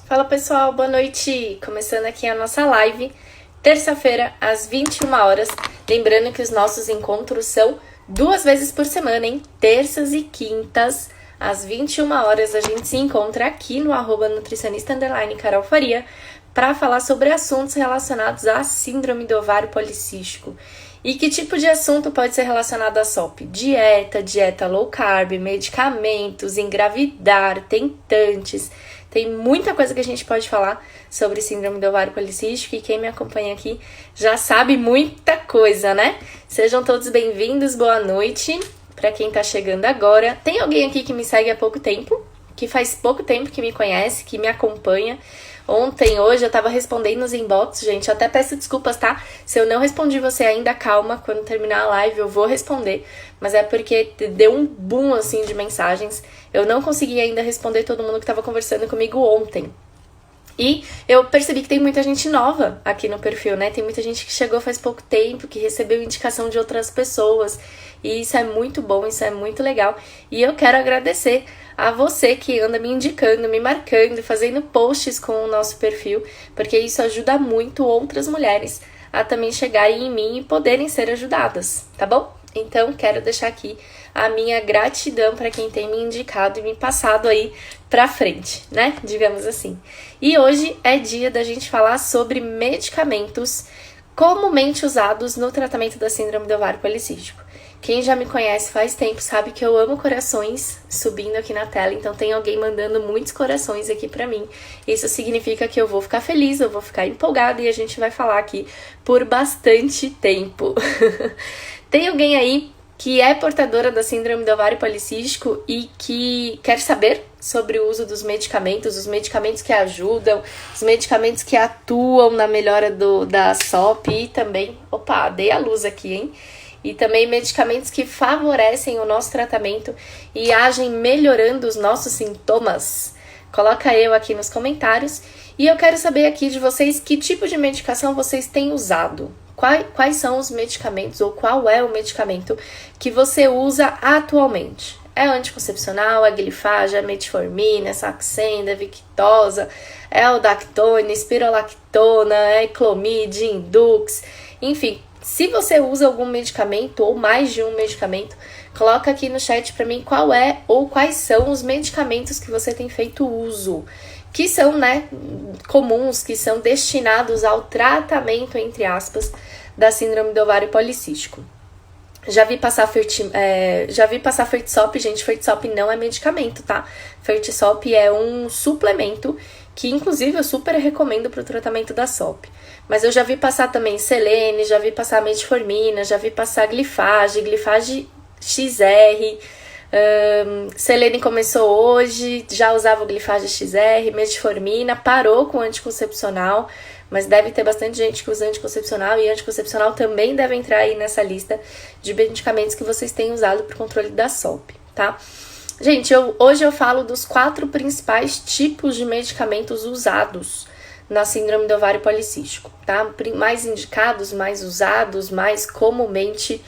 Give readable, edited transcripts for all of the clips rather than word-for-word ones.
Fala pessoal, boa noite! Começando aqui a nossa live, terça-feira às 21 horas. Lembrando que os nossos encontros são 2 vezes por semana, hein? Terças e quintas, às 21 horas, a gente se encontra aqui no @nutricionista_Carol Faria para falar sobre assuntos relacionados à síndrome do ovário policístico. E que tipo de assunto pode ser relacionado à SOP? Dieta low carb, medicamentos, engravidar, tentantes. Tem muita coisa que a gente pode falar sobre síndrome do ovário policístico e quem me acompanha aqui já sabe muita coisa, né? Sejam todos bem-vindos, boa noite para quem tá chegando agora. Tem alguém aqui que me segue há pouco tempo, que faz pouco tempo que me conhece, que me acompanha. Ontem, hoje, eu tava respondendo nos inbox, gente. Eu até peço desculpas, tá? Se eu não respondi você ainda, calma. Quando terminar a live, eu vou responder. Mas é porque deu um boom, assim, de mensagens. Eu não consegui ainda responder todo mundo que tava conversando comigo ontem. E eu percebi que tem muita gente nova aqui no perfil, né? Tem muita gente que chegou faz pouco tempo, que recebeu indicação de outras pessoas. E isso é muito bom, isso é muito legal. E eu quero agradecer a você que anda me indicando, me marcando, fazendo posts com o nosso perfil, porque isso ajuda muito outras mulheres a também chegarem em mim e poderem ser ajudadas, tá bom? Então, quero deixar aqui a minha gratidão para quem tem me indicado e me passado aí pra frente, né? Digamos assim. E hoje é dia da gente falar sobre medicamentos comumente usados no tratamento da síndrome do ovário policístico. Quem já me conhece faz tempo sabe que eu amo corações subindo aqui na tela, então tem alguém mandando muitos corações aqui pra mim. Isso significa que eu vou ficar feliz, eu vou ficar empolgada e a gente vai falar aqui por bastante tempo. Tem alguém aí que é portadora da síndrome do ovário policístico e que quer saber sobre o uso dos medicamentos, os medicamentos que ajudam, os medicamentos que atuam na melhora da SOP e também... Opa, dei a luz aqui, hein? E também medicamentos que favorecem o nosso tratamento e agem melhorando os nossos sintomas. Coloca eu aqui nos comentários. E eu quero saber aqui de vocês que tipo de medicação vocês têm usado. Quais são os medicamentos ou qual é o medicamento que você usa atualmente? É anticoncepcional, é glifage, é metformina, é Saxenda, é Victoza, é o Dactone, espirolactona, é Clomid, Indux, enfim. Se você usa algum medicamento ou mais de um medicamento, coloca aqui no chat para mim qual é ou quais são os medicamentos que você tem feito uso, que são, né, comuns, que são destinados ao tratamento, entre aspas, da síndrome do ovário policístico. Já vi passar Fertisop, gente, Fertisop não é medicamento, tá? Fertisop é um suplemento que, inclusive, eu super recomendo para o tratamento da SOP. Mas eu já vi passar também Selene, já vi passar metformina, já vi passar glifage XR, Selene começou hoje, já usava o glifage XR, metformina, parou com anticoncepcional, mas deve ter bastante gente que usa anticoncepcional e anticoncepcional também deve entrar aí nessa lista de medicamentos que vocês têm usado para o controle da SOP, tá? Gente, hoje eu falo dos 4 principais tipos de medicamentos usados na síndrome do ovário policístico, tá? Mais indicados, mais usados, mais comumente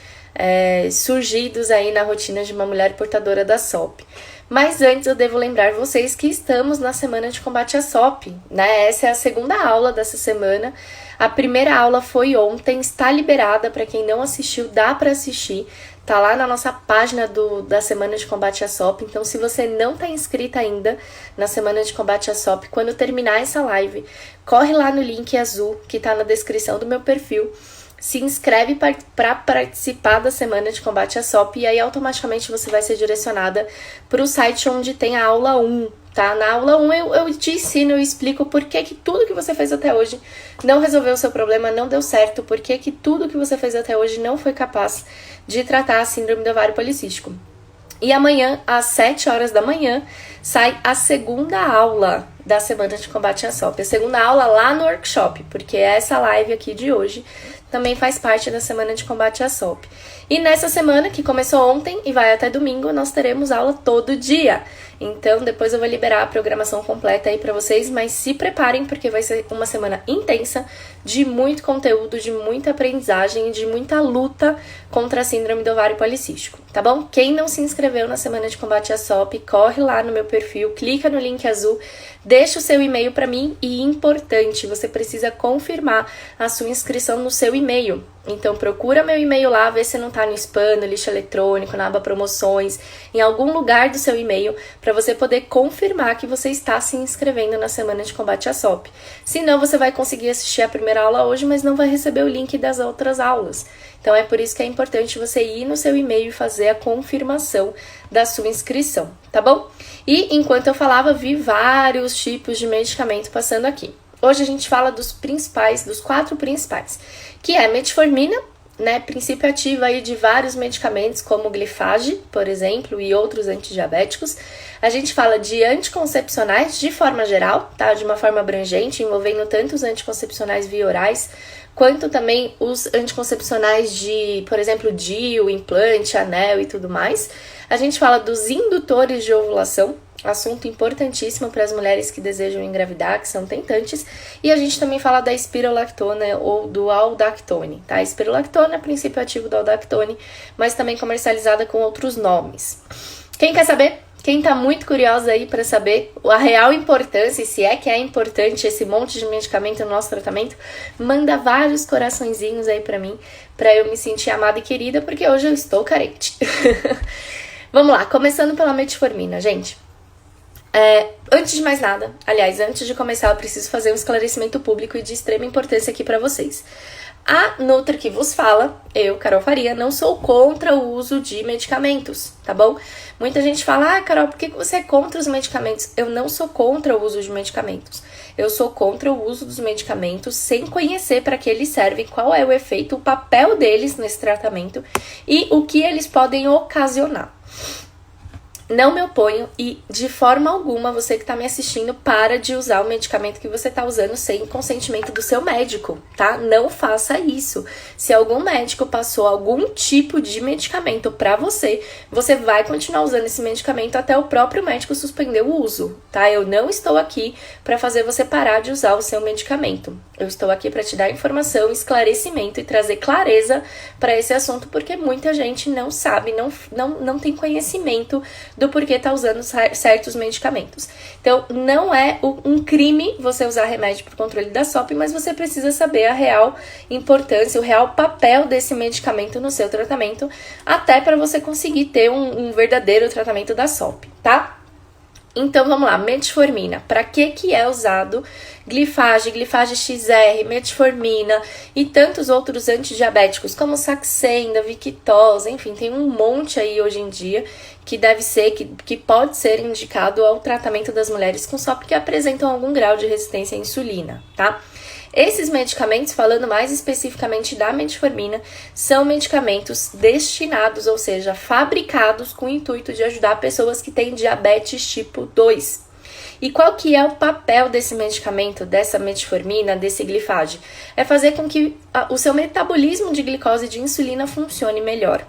surgidos aí na rotina de uma mulher portadora da SOP. Mas antes eu devo lembrar vocês que estamos na semana de combate à SOP, né? Essa é a segunda aula dessa semana. A primeira aula foi ontem, está liberada para quem não assistiu, dá para assistir. Tá lá na nossa página da Semana de Combate à SOP. Então, se você não tá inscrita ainda na Semana de Combate à SOP, quando terminar essa live, corre lá no link azul que tá na descrição do meu perfil. Se inscreve para participar da Semana de Combate à SOP e aí automaticamente você vai ser direcionada para o site onde tem a aula 1, tá? Na aula 1 eu te ensino, eu explico por que tudo que você fez até hoje não resolveu o seu problema, não deu certo, por que tudo que você fez até hoje não foi capaz de tratar a síndrome do ovário policístico. E amanhã, às 7 horas da manhã, sai a segunda aula da Semana de Combate à SOP. A segunda aula lá no workshop, porque essa live aqui de hoje também faz parte da Semana de Combate à SOP. E nessa semana, que começou ontem e vai até domingo, nós teremos aula todo dia. Então, depois eu vou liberar a programação completa aí pra vocês, mas se preparem porque vai ser uma semana intensa, de muito conteúdo, de muita aprendizagem, de muita luta contra a síndrome do ovário policístico, tá bom? Quem não se inscreveu na semana de combate à SOP, corre lá no meu perfil, clica no link azul, deixa o seu e-mail pra mim e, importante, você precisa confirmar a sua inscrição no seu e-mail. Então procura meu e-mail lá, vê se não tá no spam, no lixo eletrônico, na aba promoções, em algum lugar do seu e-mail, para você poder confirmar que você está se inscrevendo na semana de combate à SOP. Senão você vai conseguir assistir a primeira aula hoje, mas não vai receber o link das outras aulas. Então é por isso que é importante você ir no seu e-mail e fazer a confirmação da sua inscrição, tá bom? E enquanto eu falava, vi vários tipos de medicamento passando aqui. Hoje a gente fala dos principais, dos 4 principais, que é metformina, né, princípio ativo aí de vários medicamentos, como glifage, por exemplo, e outros antidiabéticos. A gente fala de anticoncepcionais de forma geral, tá, de uma forma abrangente, envolvendo tanto os anticoncepcionais via orais, quanto também os anticoncepcionais de, por exemplo, DIU, implante, anel e tudo mais. A gente fala dos indutores de ovulação, assunto importantíssimo para as mulheres que desejam engravidar, que são tentantes. E a gente também fala da espirolactona ou do aldactone, tá? A espirolactona é princípio ativo do aldactone, mas também comercializada com outros nomes. Quem quer saber? Quem tá muito curiosa aí para saber a real importância, e se é que é importante esse monte de medicamento no nosso tratamento, manda vários coraçõezinhos aí para mim, para eu me sentir amada e querida, porque hoje eu estou carente. Vamos lá, começando pela metformina, gente. Antes de mais nada, aliás, antes de começar, eu preciso fazer um esclarecimento público e de extrema importância aqui para vocês. A Nutri que vos fala, eu, Carol Faria, não sou contra o uso de medicamentos, tá bom? Muita gente fala, Carol, por que você é contra os medicamentos? Eu não sou contra o uso de medicamentos. Eu sou contra o uso dos medicamentos sem conhecer para que eles servem, qual é o efeito, o papel deles nesse tratamento e o que eles podem ocasionar. Não me oponho e, de forma alguma, você que tá me assistindo, para de usar o medicamento que você tá usando sem consentimento do seu médico, tá? Não faça isso. Se algum médico passou algum tipo de medicamento pra você, você vai continuar usando esse medicamento até o próprio médico suspender o uso, tá? Eu não estou aqui pra fazer você parar de usar o seu medicamento. Eu estou aqui pra te dar informação, esclarecimento e trazer clareza pra esse assunto, porque muita gente não sabe, não tem conhecimento do porquê tá usando certos medicamentos. Então, não é um crime você usar remédio para o controle da SOP, mas você precisa saber a real importância, o real papel desse medicamento no seu tratamento, até para você conseguir ter um verdadeiro tratamento da SOP, tá? Então, vamos lá, metformina. Para que é usado glifage, glifage XR, metformina e tantos outros antidiabéticos, como Saxenda, Victoza, enfim, tem um monte aí hoje em dia que deve ser, que pode ser indicado ao tratamento das mulheres com SOP que apresentam algum grau de resistência à insulina, tá? Esses medicamentos, falando mais especificamente da metformina, são medicamentos destinados, ou seja, fabricados com o intuito de ajudar pessoas que têm diabetes tipo 2. E qual que é o papel desse medicamento, dessa metformina, desse glifage? É fazer com que o seu metabolismo de glicose e de insulina funcione melhor.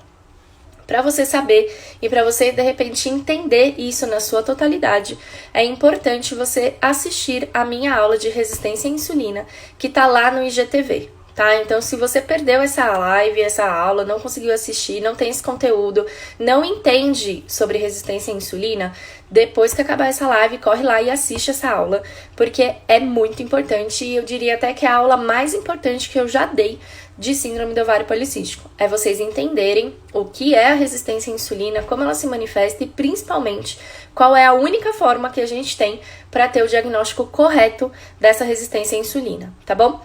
Para você saber e para você, de repente, entender isso na sua totalidade, é importante você assistir a minha aula de resistência à insulina, que tá lá no IGTV, tá? Então, se você perdeu essa live, essa aula, não conseguiu assistir, não tem esse conteúdo, não entende sobre resistência à insulina, depois que acabar essa live, corre lá e assiste essa aula, porque é muito importante e eu diria até que é a aula mais importante que eu já dei de síndrome do ovário policístico. É vocês entenderem o que é a resistência à insulina, como ela se manifesta e principalmente qual é a única forma que a gente tem para ter o diagnóstico correto dessa resistência à insulina, tá bom?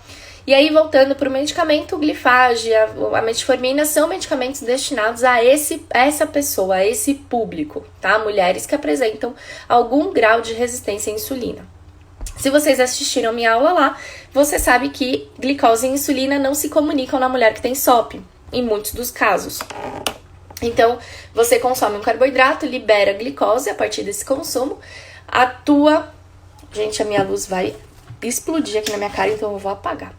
E aí, voltando para o medicamento, o glifage, a metformina são medicamentos destinados a essa pessoa, a esse público, tá? Mulheres que apresentam algum grau de resistência à insulina. Se vocês assistiram minha aula lá, você sabe que glicose e insulina não se comunicam na mulher que tem SOP, em muitos dos casos. Então, você consome um carboidrato, libera glicose a partir desse consumo, atua... Gente, a minha luz vai explodir aqui na minha cara, então eu vou apagar.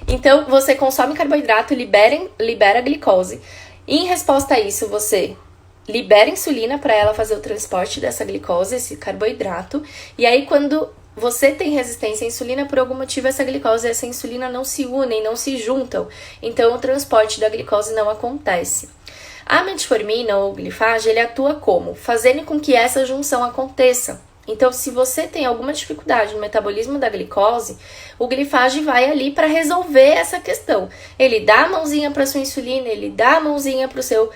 Então, você consome carboidrato, libera glicose. E em resposta a isso, você libera insulina para ela fazer o transporte dessa glicose, esse carboidrato. E aí, quando você tem resistência à insulina, por algum motivo essa glicose e essa insulina não se unem, não se juntam. Então, o transporte da glicose não acontece. A metformina ou glifage, ele atua como? Fazendo com que essa junção aconteça. Então, se você tem alguma dificuldade no metabolismo da glicose, o glifage vai ali para resolver essa questão. Ele dá a mãozinha para sua insulina, ele dá a mãozinha para o seu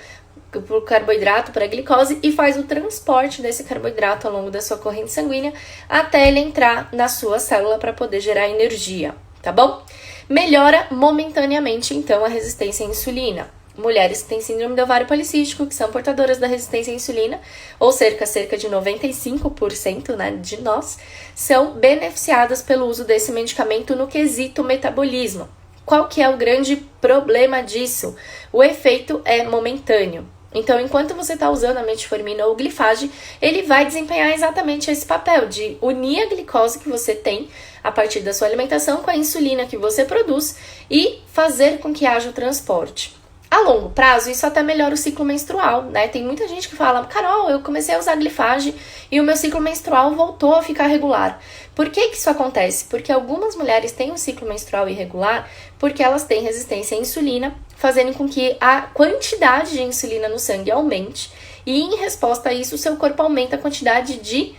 pro carboidrato, para a glicose, e faz o transporte desse carboidrato ao longo da sua corrente sanguínea até ele entrar na sua célula para poder gerar energia, tá bom? Melhora momentaneamente, então, a resistência à insulina. Mulheres que têm síndrome do ovário policístico, que são portadoras da resistência à insulina, ou cerca de 95%, né, de nós, são beneficiadas pelo uso desse medicamento no quesito metabolismo. Qual que é o grande problema disso? O efeito é momentâneo. Então, enquanto você está usando a metformina ou o glifage, ele vai desempenhar exatamente esse papel de unir a glicose que você tem a partir da sua alimentação com a insulina que você produz e fazer com que haja o transporte. A longo prazo, isso até melhora o ciclo menstrual, né? Tem muita gente que fala, Carol, eu comecei a usar glifage e o meu ciclo menstrual voltou a ficar regular. Por que isso acontece? Porque algumas mulheres têm um ciclo menstrual irregular porque elas têm resistência à insulina, fazendo com que a quantidade de insulina no sangue aumente e, em resposta a isso, o seu corpo aumenta a quantidade de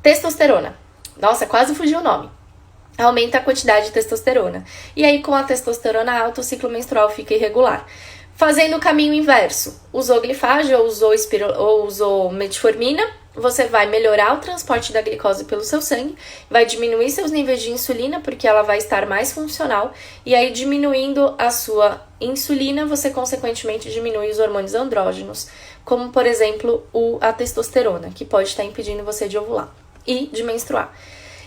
testosterona. Nossa, quase fugiu o nome. Aumenta a quantidade de testosterona. E aí, com a testosterona alta, o ciclo menstrual fica irregular. Fazendo o caminho inverso, usou glifage ou usou metformina, você vai melhorar o transporte da glicose pelo seu sangue, vai diminuir seus níveis de insulina, porque ela vai estar mais funcional, e aí diminuindo a sua insulina, você consequentemente diminui os hormônios andrógenos, como por exemplo a testosterona, que pode estar impedindo você de ovular e de menstruar.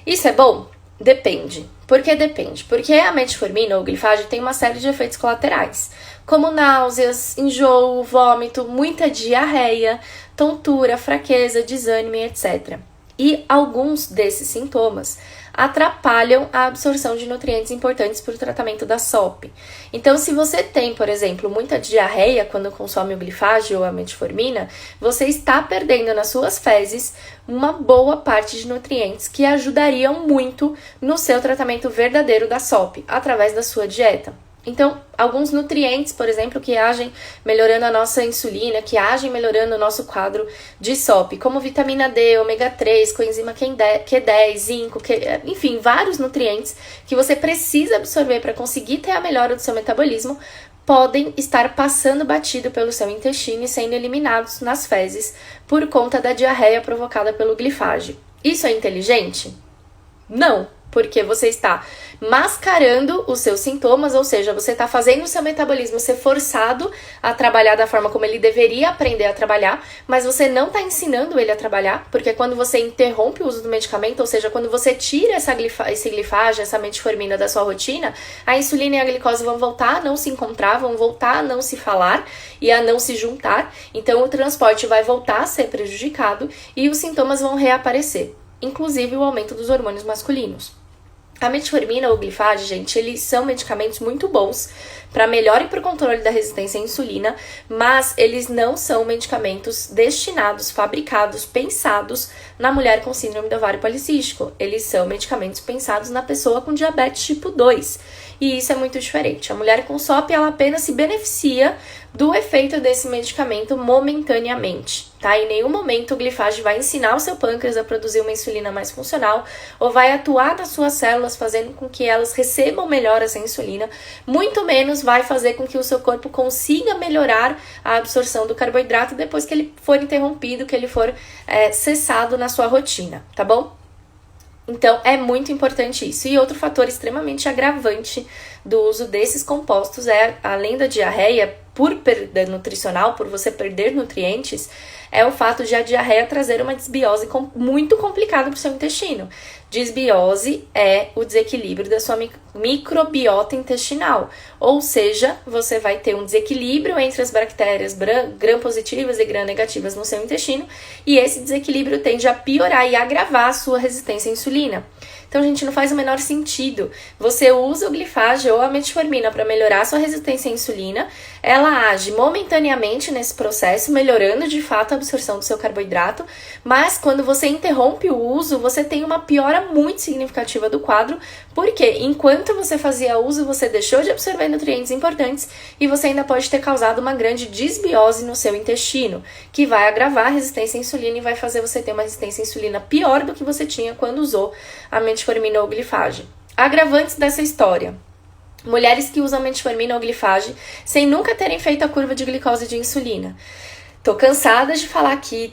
Isso é bom? Depende. Por que depende? Porque a metformina ou glifage tem uma série de efeitos colaterais, como náuseas, enjoo, vômito, muita diarreia, tontura, fraqueza, desânimo, etc. E alguns desses sintomas atrapalham a absorção de nutrientes importantes para o tratamento da SOP. Então, se você tem, por exemplo, muita diarreia quando consome o glifage ou a metformina, você está perdendo nas suas fezes uma boa parte de nutrientes que ajudariam muito no seu tratamento verdadeiro da SOP, através da sua dieta. Então, alguns nutrientes, por exemplo, que agem melhorando a nossa insulina, que agem melhorando o nosso quadro de SOP, como vitamina D, ômega 3, coenzima Q10, zinco, enfim, vários nutrientes que você precisa absorver para conseguir ter a melhora do seu metabolismo, podem estar passando batido pelo seu intestino e sendo eliminados nas fezes por conta da diarreia provocada pelo glifage. Isso é inteligente? Não, porque você está mascarando os seus sintomas, ou seja, você está fazendo o seu metabolismo ser forçado a trabalhar da forma como ele deveria aprender a trabalhar, mas você não está ensinando ele a trabalhar, porque quando você interrompe o uso do medicamento, ou seja, quando você tira esse glifage, essa metformina da sua rotina, a insulina e a glicose vão voltar a não se encontrar, vão voltar a não se falar e a não se juntar, então o transporte vai voltar a ser prejudicado e os sintomas vão reaparecer, inclusive o aumento dos hormônios masculinos. A metformina ou glifage, gente, eles são medicamentos muito bons para melhora e para o controle da resistência à insulina, mas eles não são medicamentos destinados, fabricados, pensados na mulher com síndrome do ovário policístico. Eles são medicamentos pensados na pessoa com diabetes tipo 2. E isso é muito diferente. A mulher com SOP, ela apenas se beneficia do efeito desse medicamento momentaneamente, tá? Em nenhum momento o glifage vai ensinar o seu pâncreas a produzir uma insulina mais funcional ou vai atuar nas suas células fazendo com que elas recebam melhor essa insulina, muito menos vai fazer com que o seu corpo consiga melhorar a absorção do carboidrato depois que ele for interrompido, que ele for cessado na sua rotina, tá bom? Então, é muito importante isso. E outro fator extremamente agravante do uso desses compostos é, além da diarreia, por perda nutricional, por você perder nutrientes, é o fato de a diarreia trazer uma desbiose muito complicada para o seu intestino. Desbiose é o desequilíbrio da sua microbiota intestinal, ou seja, você vai ter um desequilíbrio entre as bactérias gram-positivas e gram-negativas no seu intestino, e esse desequilíbrio tende a piorar e agravar a sua resistência à insulina. Então, gente, não faz o menor sentido. Você usa o glifage ou a metformina para melhorar a sua resistência à insulina, ela age momentaneamente nesse processo, melhorando de fato a absorção do seu carboidrato, mas quando você interrompe o uso, você tem uma piora muito significativa do quadro, porque enquanto você fazia uso, você deixou de absorver nutrientes importantes e você ainda pode ter causado uma grande desbiose no seu intestino, que vai agravar a resistência à insulina e vai fazer você ter uma resistência à insulina pior do que você tinha quando usou a metformina ou glifage. Agravantes dessa história: mulheres que usam metformina ou glifage sem nunca terem feito a curva de glicose e de insulina. Tô cansada de falar aqui,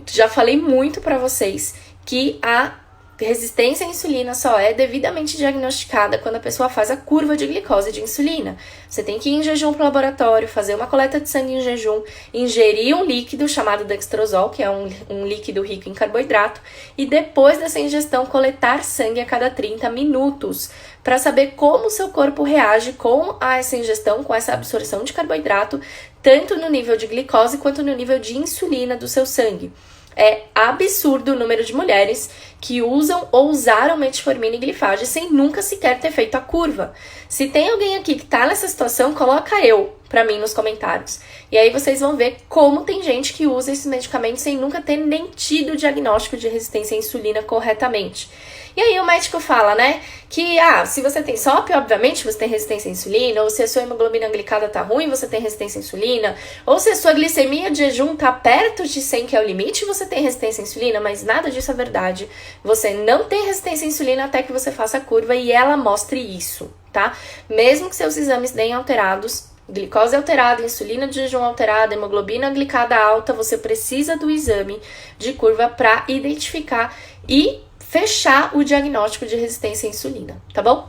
já falei muito pra vocês que a resistência à insulina só é devidamente diagnosticada quando a pessoa faz a curva de glicose e de insulina. Você tem que ir em jejum para o laboratório, fazer uma coleta de sangue em jejum, ingerir um líquido chamado dextrosol, que é um líquido rico em carboidrato, e depois dessa ingestão coletar sangue a cada 30 minutos, para saber como o seu corpo reage com essa ingestão, com essa absorção de carboidrato, tanto no nível de glicose quanto no nível de insulina do seu sangue. É absurdo o número de mulheres que usam ou usaram metformina e glifage sem nunca sequer ter feito a curva. Se tem alguém aqui que tá nessa situação, coloca eu pra mim nos comentários. E aí vocês vão ver como tem gente que usa esses medicamentos sem nunca ter nem tido o diagnóstico de resistência à insulina corretamente. E aí o médico fala, né, que se você tem SOP, obviamente você tem resistência à insulina, ou se a sua hemoglobina glicada tá ruim, você tem resistência à insulina, ou se a sua glicemia de jejum tá perto de 100, que é o limite, você tem resistência à insulina, mas nada disso é verdade. Você não tem resistência à insulina até que você faça a curva e ela mostre isso, tá? Mesmo que seus exames deem alterados, glicose alterada, insulina de jejum alterada, hemoglobina glicada alta, você precisa do exame de curva para identificar e fechar o diagnóstico de resistência à insulina, tá bom?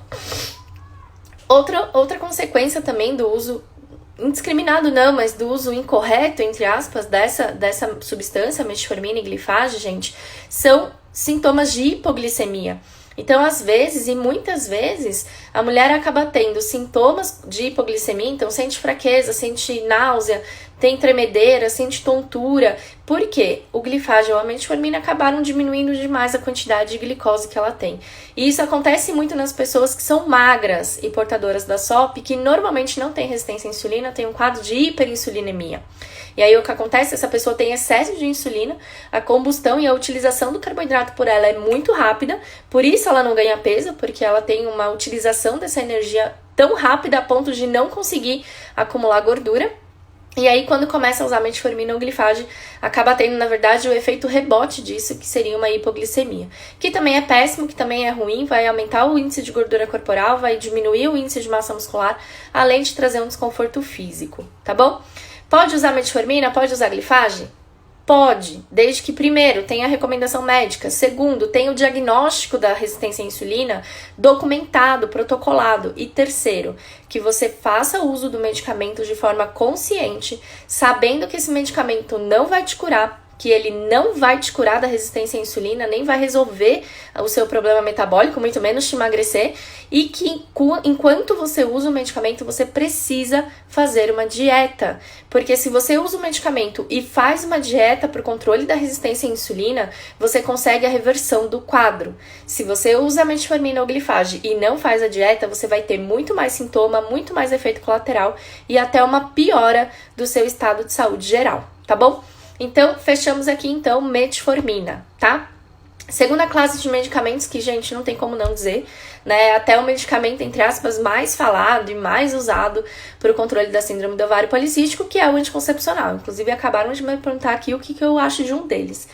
Outra consequência também do uso indiscriminado não, mas do uso incorreto, entre aspas, dessa substância, metformina e glifage, gente, são sintomas de hipoglicemia. Então, às vezes, e muitas vezes, a mulher acaba tendo sintomas de hipoglicemia, então sente fraqueza, sente náusea, tem tremedeira, sente tontura. Por quê? O glifage ou a metformina acabaram diminuindo demais a quantidade de glicose que ela tem. E isso acontece muito nas pessoas que são magras e portadoras da SOP, que normalmente não tem resistência à insulina, tem um quadro de hiperinsulinemia. E aí o que acontece? Essa pessoa tem excesso de insulina, a combustão e a utilização do carboidrato por ela é muito rápida, por isso ela não ganha peso, porque ela tem uma utilização dessa energia tão rápida a ponto de não conseguir acumular gordura. E aí, quando começa a usar metformina ou glifage, acaba tendo, na verdade, o efeito rebote disso, que seria uma hipoglicemia. Que também é péssimo, que também é ruim, vai aumentar o índice de gordura corporal, vai diminuir o índice de massa muscular, além de trazer um desconforto físico, tá bom? Pode usar metformina? Pode usar glifage? Pode, desde que, primeiro, tenha a recomendação médica, segundo, tenha o diagnóstico da resistência à insulina documentado, protocolado, e terceiro, que você faça uso do medicamento de forma consciente, sabendo que esse medicamento não vai te curar, que ele não vai te curar da resistência à insulina, nem vai resolver o seu problema metabólico, muito menos te emagrecer, e que enquanto você usa o medicamento, você precisa fazer uma dieta. Porque se você usa o medicamento e faz uma dieta para o controle da resistência à insulina, você consegue a reversão do quadro. Se você usa a metformina ou glifage e não faz a dieta, você vai ter muito mais sintoma, muito mais efeito colateral e até uma piora do seu estado de saúde geral, tá bom? Então, fechamos aqui, então, metformina, tá? Segunda classe de medicamentos que, gente, não tem como não dizer, né? Até o medicamento, entre aspas, mais falado e mais usado para o controle da síndrome do ovário policístico, que é o anticoncepcional. Inclusive, acabaram de me perguntar aqui o que eu acho de um deles.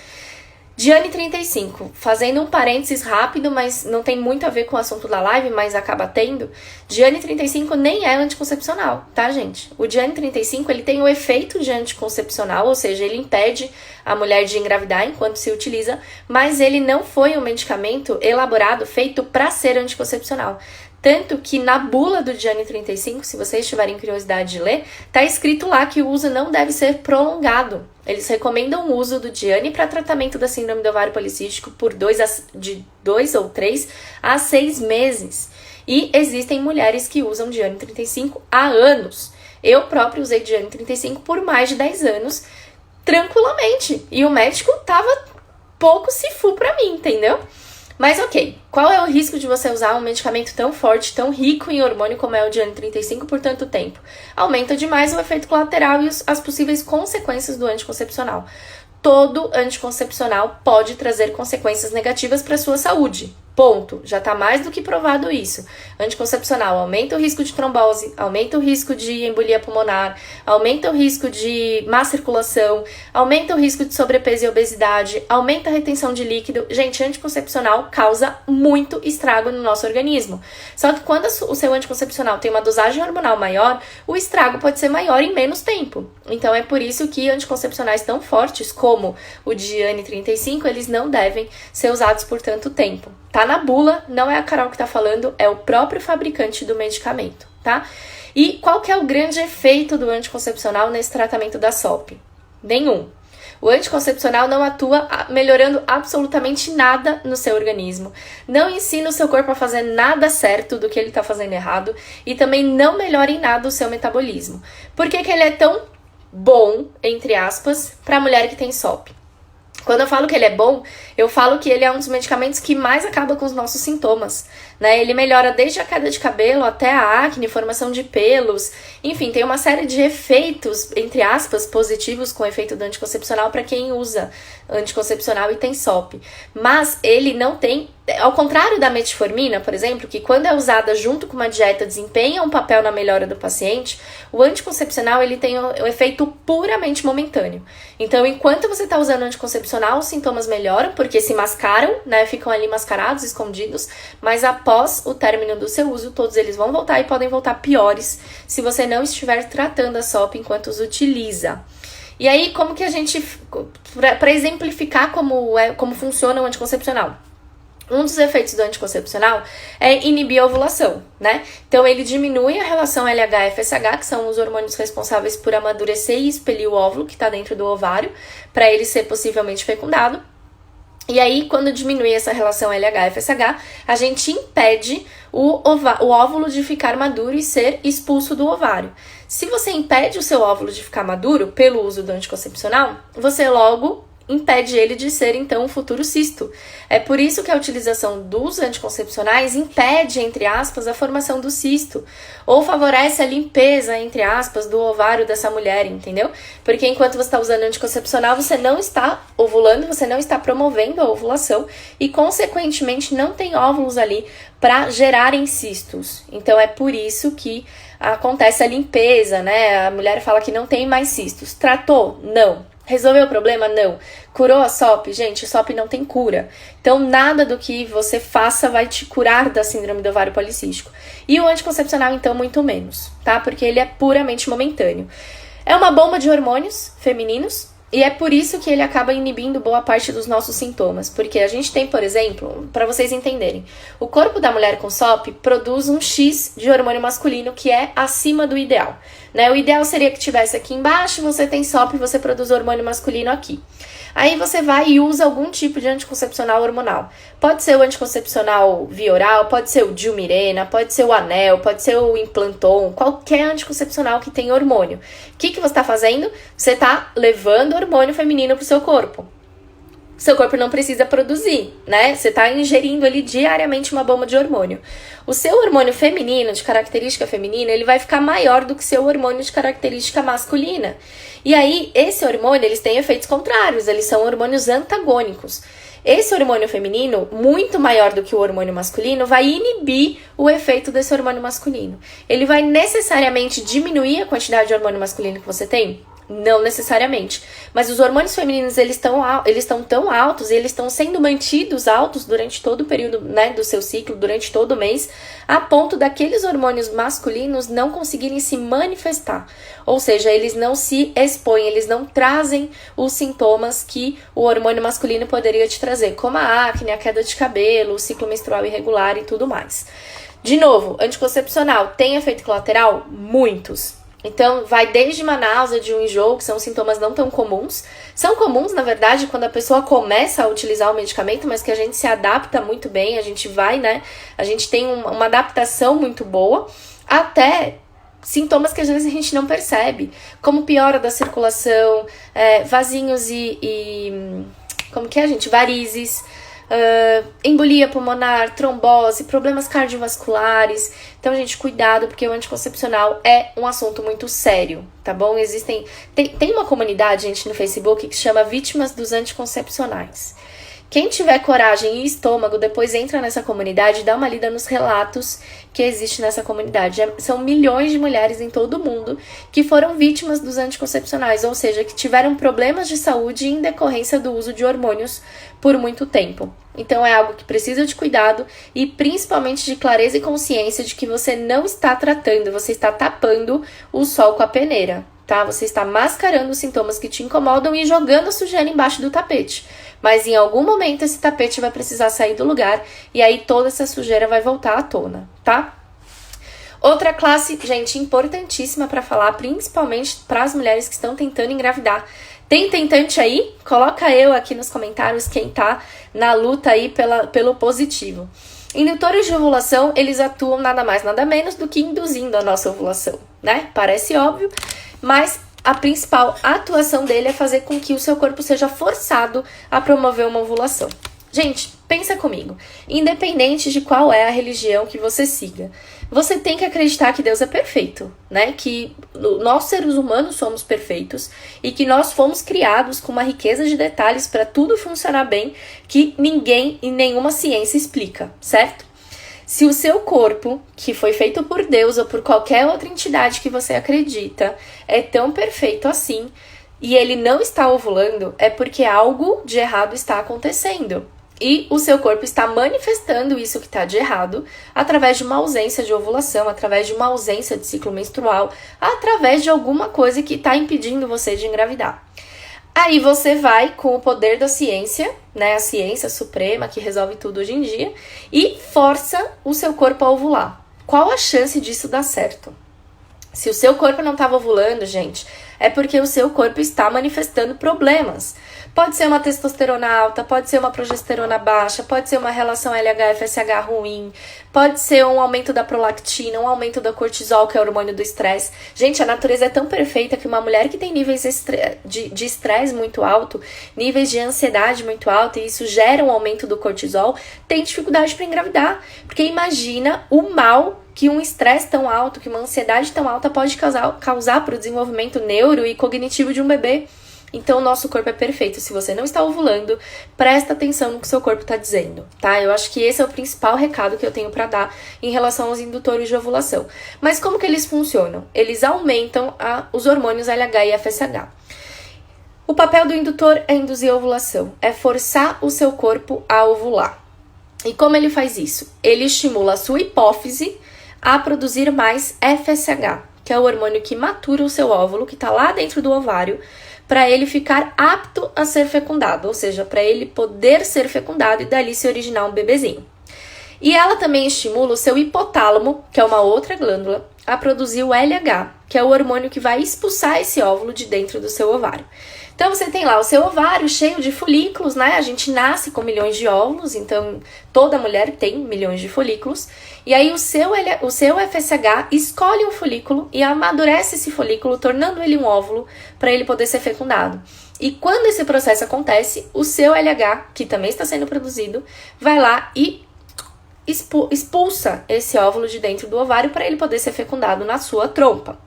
Diane 35, fazendo um parênteses rápido, mas não tem muito a ver com o assunto da live, mas acaba tendo. Diane 35 nem é anticoncepcional, tá, gente? O Diane 35, ele tem o efeito de anticoncepcional, ou seja, ele impede a mulher de engravidar enquanto se utiliza, mas ele não foi um medicamento elaborado, feito para ser anticoncepcional. Tanto que na bula do Diane 35, se vocês tiverem curiosidade de ler, tá escrito lá que o uso não deve ser prolongado. Eles recomendam o uso do Diane para tratamento da síndrome do ovário policístico de 2 ou 3 a 6 meses. E existem mulheres que usam Diane 35 há anos. Eu própria usei Diane 35 por mais de 10 anos, tranquilamente. E o médico tava pouco se fu pra mim, entendeu? Mas ok, qual é o risco de você usar um medicamento tão forte, tão rico em hormônio como é o Diane 35 por tanto tempo? Aumenta demais o efeito colateral e as possíveis consequências do anticoncepcional. Todo anticoncepcional pode trazer consequências negativas para a sua saúde. Ponto. Já está mais do que provado isso. Anticoncepcional aumenta o risco de trombose, aumenta o risco de embolia pulmonar, aumenta o risco de má circulação, aumenta o risco de sobrepeso e obesidade, aumenta a retenção de líquido. Gente, anticoncepcional causa muito estrago no nosso organismo. Só que quando o seu anticoncepcional tem uma dosagem hormonal maior, o estrago pode ser maior em menos tempo. Então é por isso que anticoncepcionais tão fortes como o Diane 35, eles não devem ser usados por tanto tempo. Tá na bula, não é a Carol que tá falando, é o próprio fabricante do medicamento, tá? E qual que é o grande efeito do anticoncepcional nesse tratamento da SOP? Nenhum. O anticoncepcional não atua melhorando absolutamente nada no seu organismo, não ensina o seu corpo a fazer nada certo do que ele tá fazendo errado e também não melhora em nada o seu metabolismo. Por que que ele é tão bom, entre aspas, para a mulher que tem SOP? Quando eu falo que ele é bom, eu falo que ele é um dos medicamentos que mais acaba com os nossos sintomas, né? Ele melhora desde a queda de cabelo até a acne, formação de pelos, enfim, tem uma série de efeitos, entre aspas, positivos com o efeito do anticoncepcional para quem usa anticoncepcional e tem SOP. Mas ele não tem, ao contrário da metformina, por exemplo, que quando é usada junto com uma dieta desempenha um papel na melhora do paciente, o anticoncepcional ele tem um efeito puramente momentâneo. Então, enquanto você está usando anticoncepcional, os sintomas melhoram, porque se mascaram, né, ficam ali mascarados, escondidos, mas após o término do seu uso, todos eles vão voltar e podem voltar piores se você não estiver tratando a SOP enquanto os utiliza. E aí, como que a gente, para exemplificar como funciona o anticoncepcional? Um dos efeitos do anticoncepcional é inibir a ovulação, né? Então, ele diminui a relação LH-FSH, que são os hormônios responsáveis por amadurecer e expelir o óvulo que está dentro do ovário, para ele ser possivelmente fecundado. E aí, quando diminui essa relação LH-FSH, a gente impede o óvulo de ficar maduro e ser expulso do ovário. Se você impede o seu óvulo de ficar maduro pelo uso do anticoncepcional, você logo impede ele de ser, então, um futuro cisto. É por isso que a utilização dos anticoncepcionais impede, entre aspas, a formação do cisto, ou favorece a limpeza, entre aspas, do ovário dessa mulher, entendeu? Porque enquanto você está usando anticoncepcional, você não está ovulando, você não está promovendo a ovulação e, consequentemente, não tem óvulos ali para gerarem cistos. Então, é por isso que acontece a limpeza, né? A mulher fala que não tem mais cistos. Tratou? Não. Resolveu o problema? Não. Curou a SOP? Gente, SOP não tem cura. Então, nada do que você faça vai te curar da síndrome do ovário policístico. E o anticoncepcional, então, muito menos, tá? Porque ele é puramente momentâneo. É uma bomba de hormônios femininos e é por isso que ele acaba inibindo boa parte dos nossos sintomas. Porque a gente tem, por exemplo, para vocês entenderem, o corpo da mulher com SOP produz um X de hormônio masculino que é acima do ideal, né? O ideal seria que tivesse aqui embaixo, você tem SOP e você produz hormônio masculino aqui. Aí você vai e usa algum tipo de anticoncepcional hormonal. Pode ser o anticoncepcional via oral, pode ser o Dilmirena, pode ser o Anel, pode ser o Implanton, qualquer anticoncepcional que tem hormônio. O que você está fazendo? Você está levando hormônio feminino para o seu corpo. Seu corpo não precisa produzir, né? Você está ingerindo ali diariamente uma bomba de hormônio. O seu hormônio feminino, de característica feminina, ele vai ficar maior do que seu hormônio de característica masculina. E aí, esse hormônio, eles têm efeitos contrários, eles são hormônios antagônicos. Esse hormônio feminino, muito maior do que o hormônio masculino, vai inibir o efeito desse hormônio masculino. Ele vai necessariamente diminuir a quantidade de hormônio masculino que você tem? Não necessariamente, mas os hormônios femininos eles estão tão altos e eles estão sendo mantidos altos durante todo o período, né, do seu ciclo, durante todo o mês, a ponto daqueles hormônios masculinos não conseguirem se manifestar, ou seja, eles não se expõem, eles não trazem os sintomas que o hormônio masculino poderia te trazer, como a acne, a queda de cabelo, o ciclo menstrual irregular e tudo mais. De novo, anticoncepcional tem efeito colateral? Muitos. Então, vai desde uma náusea, de um enjoo, que são sintomas não tão comuns. São comuns, na verdade, quando a pessoa começa a utilizar o medicamento, mas que a gente se adapta muito bem, a gente vai, né? A gente tem uma adaptação muito boa, até sintomas que às vezes a gente não percebe, como piora da circulação, vasinhos como que é, gente? Varizes, embolia pulmonar, trombose, problemas cardiovasculares. Então, gente, cuidado, porque o anticoncepcional é um assunto muito sério, tá bom? Tem uma comunidade, gente, no Facebook que chama Vítimas dos Anticoncepcionais. Quem tiver coragem e estômago, depois entra nessa comunidade e dá uma lida nos relatos que existe nessa comunidade. São milhões de mulheres em todo o mundo que foram vítimas dos anticoncepcionais, ou seja, que tiveram problemas de saúde em decorrência do uso de hormônios por muito tempo. Então é algo que precisa de cuidado e principalmente de clareza e consciência de que você não está tratando, você está tapando o sol com a peneira, tá? Você está mascarando os sintomas que te incomodam e jogando a sujeira embaixo do tapete. Mas em algum momento esse tapete vai precisar sair do lugar e aí toda essa sujeira vai voltar à tona, tá? Outra classe, gente, importantíssima para falar, principalmente para as mulheres que estão tentando engravidar. Tem tentante aí? Coloca eu aqui nos comentários quem tá na luta aí pelo positivo. Indutores de ovulação, eles atuam nada mais, nada menos do que induzindo a nossa ovulação, né? Parece óbvio, mas a principal atuação dele é fazer com que o seu corpo seja forçado a promover uma ovulação. Gente, pensa comigo. Independente de qual é a religião que você siga, você tem que acreditar que Deus é perfeito, né? Que nós, seres humanos, somos perfeitos e que nós fomos criados com uma riqueza de detalhes para tudo funcionar bem que ninguém e nenhuma ciência explica, certo? Se o seu corpo, que foi feito por Deus ou por qualquer outra entidade que você acredita, é tão perfeito assim e ele não está ovulando, é porque algo de errado está acontecendo. E o seu corpo está manifestando isso que está de errado através de uma ausência de ovulação, através de uma ausência de ciclo menstrual, através de alguma coisa que está impedindo você de engravidar. Aí você vai com o poder da ciência, né, a ciência suprema que resolve tudo hoje em dia, e força o seu corpo a ovular. Qual a chance disso dar certo? Se o seu corpo não estava ovulando, gente, é porque o seu corpo está manifestando problemas. Pode ser uma testosterona alta, pode ser uma progesterona baixa, pode ser uma relação LH-FSH ruim, pode ser um aumento da prolactina, um aumento do cortisol, que é o hormônio do estresse. Gente, a natureza é tão perfeita que uma mulher que tem níveis de estresse muito alto, níveis de ansiedade muito alto, e isso gera um aumento do cortisol, tem dificuldade para engravidar. Porque imagina o mal que um estresse tão alto, que uma ansiedade tão alta pode causar para o desenvolvimento neuro e cognitivo de um bebê. Então, o nosso corpo é perfeito. Se você não está ovulando, presta atenção no que seu corpo está dizendo, tá? Eu acho que esse é o principal recado que eu tenho para dar em relação aos indutores de ovulação. Mas como que eles funcionam? Eles aumentam os hormônios LH e FSH. O papel do indutor é induzir a ovulação, é forçar o seu corpo a ovular. E como ele faz isso? Ele estimula a sua hipófise a produzir mais FSH, que é o hormônio que matura o seu óvulo, que está lá dentro do ovário, para ele ficar apto a ser fecundado, ou seja, para ele poder ser fecundado e dali se originar um bebezinho. E ela também estimula o seu hipotálamo, que é uma outra glândula, a produzir o LH, que é o hormônio que vai expulsar esse óvulo de dentro do seu ovário. Então, você tem lá o seu ovário cheio de folículos, né? A gente nasce com milhões de óvulos, então toda mulher tem milhões de folículos. E aí o seu FSH escolhe um folículo e amadurece esse folículo, tornando ele um óvulo para ele poder ser fecundado. E quando esse processo acontece, o seu LH, que também está sendo produzido, vai lá e expulsa esse óvulo de dentro do ovário para ele poder ser fecundado na sua trompa.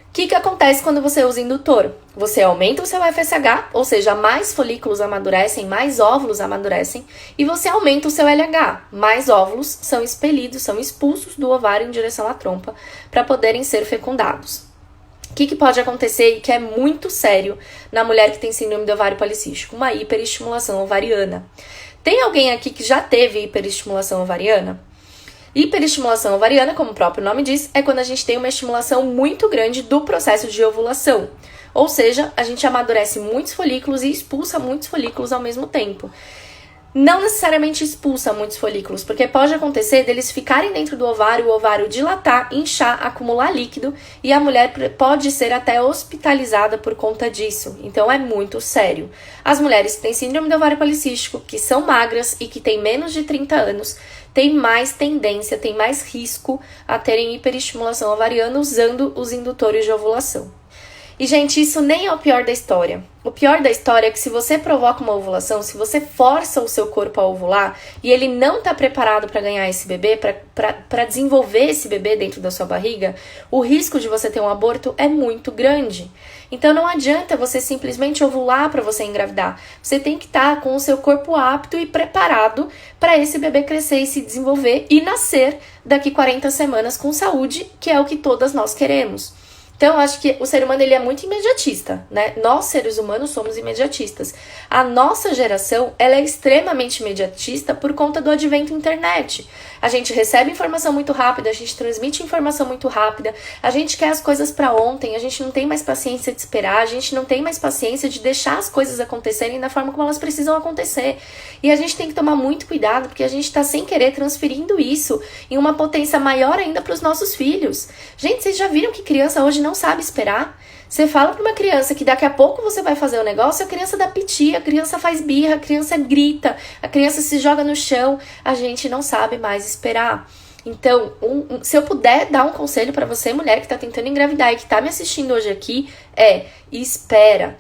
O que acontece quando você usa indutor? Você aumenta o seu FSH, ou seja, mais folículos amadurecem, mais óvulos amadurecem, e você aumenta o seu LH, mais óvulos são expelidos, são expulsos do ovário em direção à trompa para poderem ser fecundados. O que pode acontecer e que é muito sério na mulher que tem síndrome do ovário policístico? Uma hiperestimulação ovariana. Tem alguém aqui que já teve hiperestimulação ovariana? Hiperestimulação ovariana, como o próprio nome diz, é quando a gente tem uma estimulação muito grande do processo de ovulação. Ou seja, a gente amadurece muitos folículos e expulsa muitos folículos ao mesmo tempo. Não necessariamente expulsa muitos folículos, porque pode acontecer deles ficarem dentro do ovário, o ovário dilatar, inchar, acumular líquido e a mulher pode ser até hospitalizada por conta disso. Então é muito sério. As mulheres que têm síndrome do ovário policístico, que são magras e que têm menos de 30 anos, têm mais tendência, têm mais risco a terem hiperestimulação ovariana usando os indutores de ovulação. E, gente, isso nem é o pior da história. O pior da história é que se você provoca uma ovulação, se você força o seu corpo a ovular e ele não está preparado para ganhar esse bebê, para desenvolver esse bebê dentro da sua barriga, o risco de você ter um aborto é muito grande. Então não adianta você simplesmente ovular para você engravidar. Você tem que estar com o seu corpo apto e preparado para esse bebê crescer e se desenvolver e nascer daqui 40 semanas com saúde, que é o que todas nós queremos. Então, eu acho que o ser humano ele é muito imediatista, né? Nós, seres humanos, somos imediatistas. A nossa geração, ela é extremamente imediatista por conta do advento da internet. A gente recebe informação muito rápida, a gente transmite informação muito rápida, a gente quer as coisas para ontem, a gente não tem mais paciência de esperar, a gente não tem mais paciência de deixar as coisas acontecerem da forma como elas precisam acontecer. E a gente tem que tomar muito cuidado, porque a gente está sem querer transferindo isso em uma potência maior ainda para os nossos filhos. Gente, vocês já viram que criança hoje não sabe esperar? Você fala para uma criança que daqui a pouco você vai fazer o negócio, a criança dá piti, a criança faz birra, a criança grita, a criança se joga no chão, a gente não sabe mais esperar. Então, se eu puder dar um conselho para você, mulher que tá tentando engravidar e que tá me assistindo hoje aqui, espera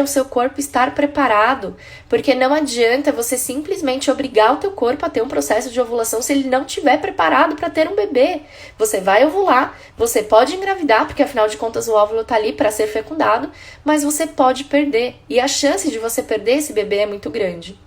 o seu corpo estar preparado, porque não adianta você simplesmente obrigar o teu corpo a ter um processo de ovulação se ele não estiver preparado para ter um bebê. Você vai ovular, você pode engravidar, porque afinal de contas o óvulo tá ali para ser fecundado, mas você pode perder, e a chance de você perder esse bebê é muito grande.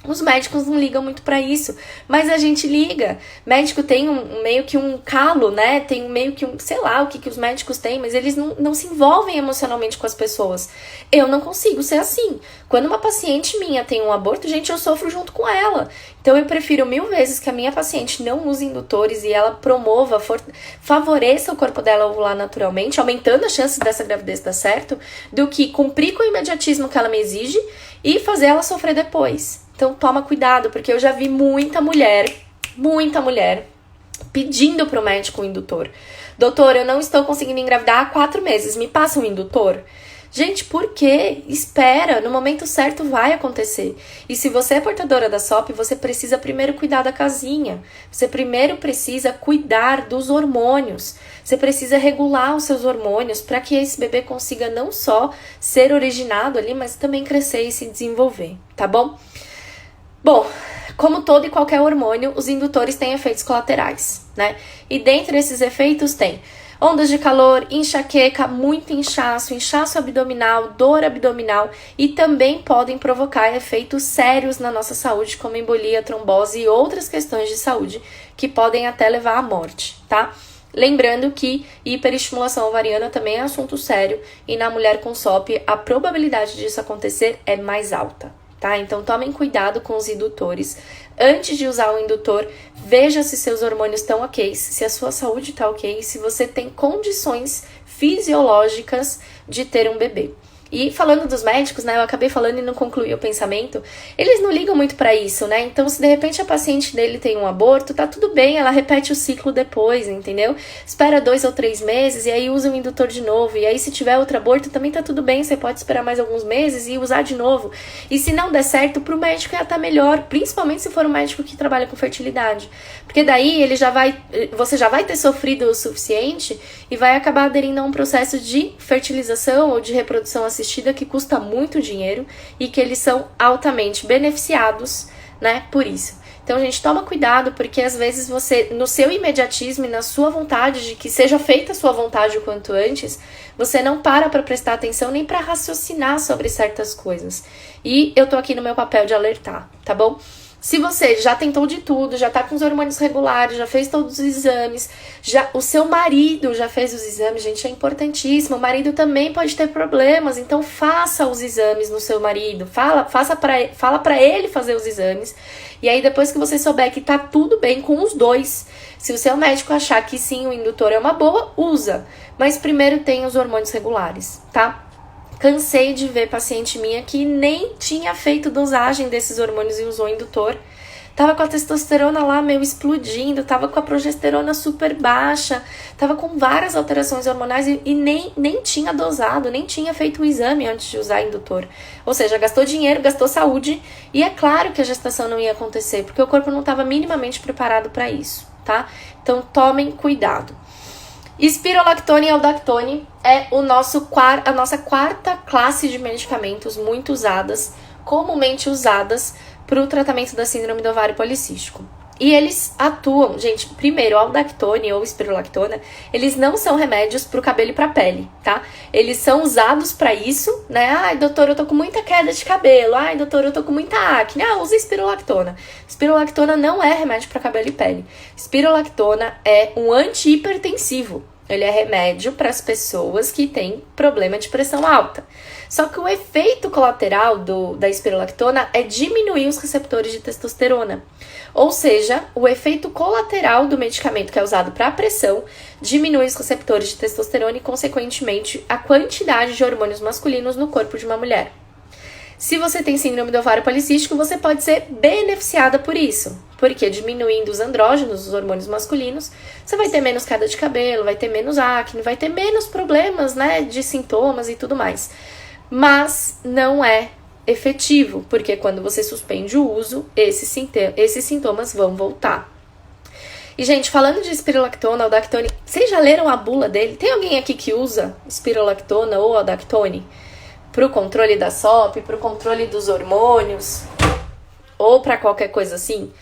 Os médicos não ligam muito pra isso, mas a gente liga. Médico tem meio que um calo, né? Tem meio que sei lá o que os médicos têm, mas eles não se envolvem emocionalmente com as pessoas. Eu não consigo ser assim. Quando uma paciente minha tem um aborto, gente, eu sofro junto com ela. Então eu prefiro 1000 vezes que a minha paciente não use indutores e ela promova, favoreça o corpo dela ovular naturalmente, aumentando as chances dessa gravidez dar certo, do que cumprir com o imediatismo que ela me exige e fazer ela sofrer depois. Então toma cuidado, porque eu já vi muita mulher pedindo pro médico um indutor. Doutor, eu não estou conseguindo engravidar há 4 meses, me passa um indutor? Gente, por quê? Espera, no momento certo vai acontecer. E se você é portadora da SOP, você precisa primeiro cuidar da casinha. Você primeiro precisa cuidar dos hormônios. Você precisa regular os seus hormônios para que esse bebê consiga não só ser originado ali, mas também crescer e se desenvolver, tá bom? Bom, como todo e qualquer hormônio, os indutores têm efeitos colaterais, né? E dentre esses efeitos tem ondas de calor, enxaqueca, muito inchaço abdominal, dor abdominal e também podem provocar efeitos sérios na nossa saúde, como embolia, trombose e outras questões de saúde que podem até levar à morte, tá? Lembrando que hiperestimulação ovariana também é assunto sério e na mulher com SOP a probabilidade disso acontecer é mais alta. Tá? Então tomem cuidado com os indutores. Antes de usar o indutor, veja se seus hormônios estão ok, se a sua saúde está ok, se você tem condições fisiológicas de ter um bebê. E falando dos médicos, né, eu acabei falando e não concluí o pensamento, eles não ligam muito pra isso, né? Então, se de repente a paciente dele tem um aborto, tá tudo bem, ela repete o ciclo depois, entendeu? Espera 2 ou 3 meses e aí usa o indutor de novo. E aí, se tiver outro aborto, também tá tudo bem, você pode esperar mais alguns meses e usar de novo. E se não der certo, pro médico ia estar melhor, principalmente se for um médico que trabalha com fertilidade. Porque daí você já vai ter sofrido o suficiente e vai acabar aderindo a um processo de fertilização ou de reprodução assistida que custa muito dinheiro e que eles são altamente beneficiados, né, por isso. Então, gente, toma cuidado, porque às vezes você, no seu imediatismo e na sua vontade de que seja feita a sua vontade o quanto antes, você não para prestar atenção nem para raciocinar sobre certas coisas. E eu tô aqui no meu papel de alertar, tá bom? Se você já tentou de tudo, já tá com os hormônios regulares, já fez todos os exames, o seu marido já fez os exames, gente, é importantíssimo. O marido também pode ter problemas, então faça os exames no seu marido, fala pra ele fazer os exames. E aí depois que você souber que tá tudo bem com os dois, se o seu médico achar que sim, o indutor é uma boa, usa. Mas primeiro tem os hormônios regulares, tá? Cansei de ver paciente minha que nem tinha feito dosagem desses hormônios e usou indutor. Tava com a testosterona lá meio explodindo, tava com a progesterona super baixa, tava com várias alterações hormonais e nem tinha dosado, nem tinha feito o exame antes de usar indutor. Ou seja, gastou dinheiro, gastou saúde e é claro que a gestação não ia acontecer, porque o corpo não estava minimamente preparado para isso, tá? Então tomem cuidado. Espirolactone e aldactone é a nossa quarta classe de medicamentos muito usadas, comumente usadas para o tratamento da síndrome do ovário policístico. E eles atuam, gente, primeiro, o aldactone ou espirolactona, eles não são remédios para o cabelo e para a pele, tá? Eles são usados para isso, né? Ai, doutor, eu tô com muita queda de cabelo. Ai, doutor, eu tô com muita acne. Ah, usa espirolactona. Espirolactona não é remédio para cabelo e pele. Espirolactona é um antihipertensivo. Ele é remédio para as pessoas que têm problema de pressão alta. Só que o efeito colateral da espirolactona é diminuir os receptores de testosterona. Ou seja, o efeito colateral do medicamento que é usado para a pressão diminui os receptores de testosterona e, consequentemente, a quantidade de hormônios masculinos no corpo de uma mulher. Se você tem síndrome do ovário policístico, você pode ser beneficiada por isso. Porque diminuindo os andrógenos, os hormônios masculinos, você vai ter menos queda de cabelo, vai ter menos acne, vai ter menos problemas, né, de sintomas e tudo mais. Mas não é efetivo, porque quando você suspende o uso, esses sintomas vão voltar. E, gente, falando de espirolactona, aldactone, vocês já leram a bula dele? Tem alguém aqui que usa espirolactona ou aldactone para o controle da SOP, para o controle dos hormônios ou para qualquer coisa assim?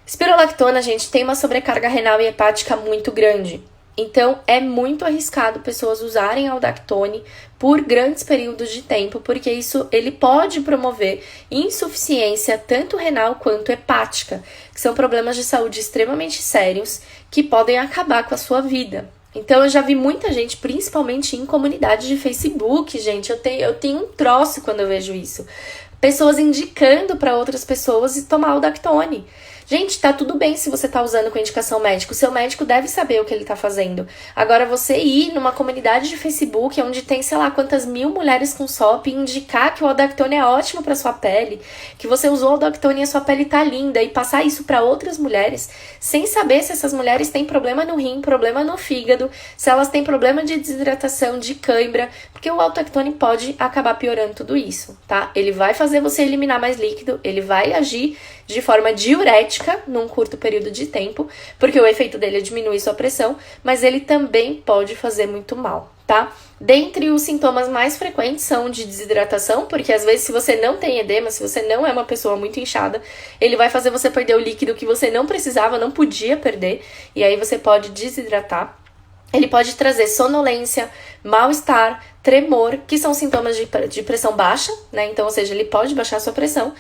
Espirolactona, gente, tem uma sobrecarga renal e hepática muito grande. Então, é muito arriscado pessoas usarem aldactone por grandes períodos de tempo, porque ele pode promover insuficiência tanto renal quanto hepática, que são problemas de saúde extremamente sérios que podem acabar com a sua vida. Então, eu já vi muita gente, principalmente em comunidade de Facebook, gente, eu tenho um troço quando eu vejo isso. Pessoas indicando para outras pessoas tomar aldactone. Gente, tá tudo bem se você tá usando com indicação médica. O seu médico deve saber o que ele tá fazendo. Agora, você ir numa comunidade de Facebook onde tem, sei lá, quantas mil mulheres com SOP e indicar que o aldactone é ótimo pra sua pele, que você usou o aldactone e a sua pele tá linda, e passar isso pra outras mulheres, sem saber se essas mulheres têm problema no rim, problema no fígado, se elas têm problema de desidratação, de cãibra, porque o aldactone pode acabar piorando tudo isso, tá? Ele vai fazer você eliminar mais líquido, ele vai agir de forma diurética num curto período de tempo, porque o efeito dele é diminuir sua pressão, mas ele também pode fazer muito mal, tá? Dentre os sintomas mais frequentes são de desidratação, porque às vezes se você não tem edema, se você não é uma pessoa muito inchada, ele vai fazer você perder o líquido que você não precisava, não podia perder, e aí você pode desidratar. Ele pode trazer sonolência, mal-estar, tremor, que são sintomas de pressão baixa, né? Então, ou seja, ele pode baixar a sua pressão.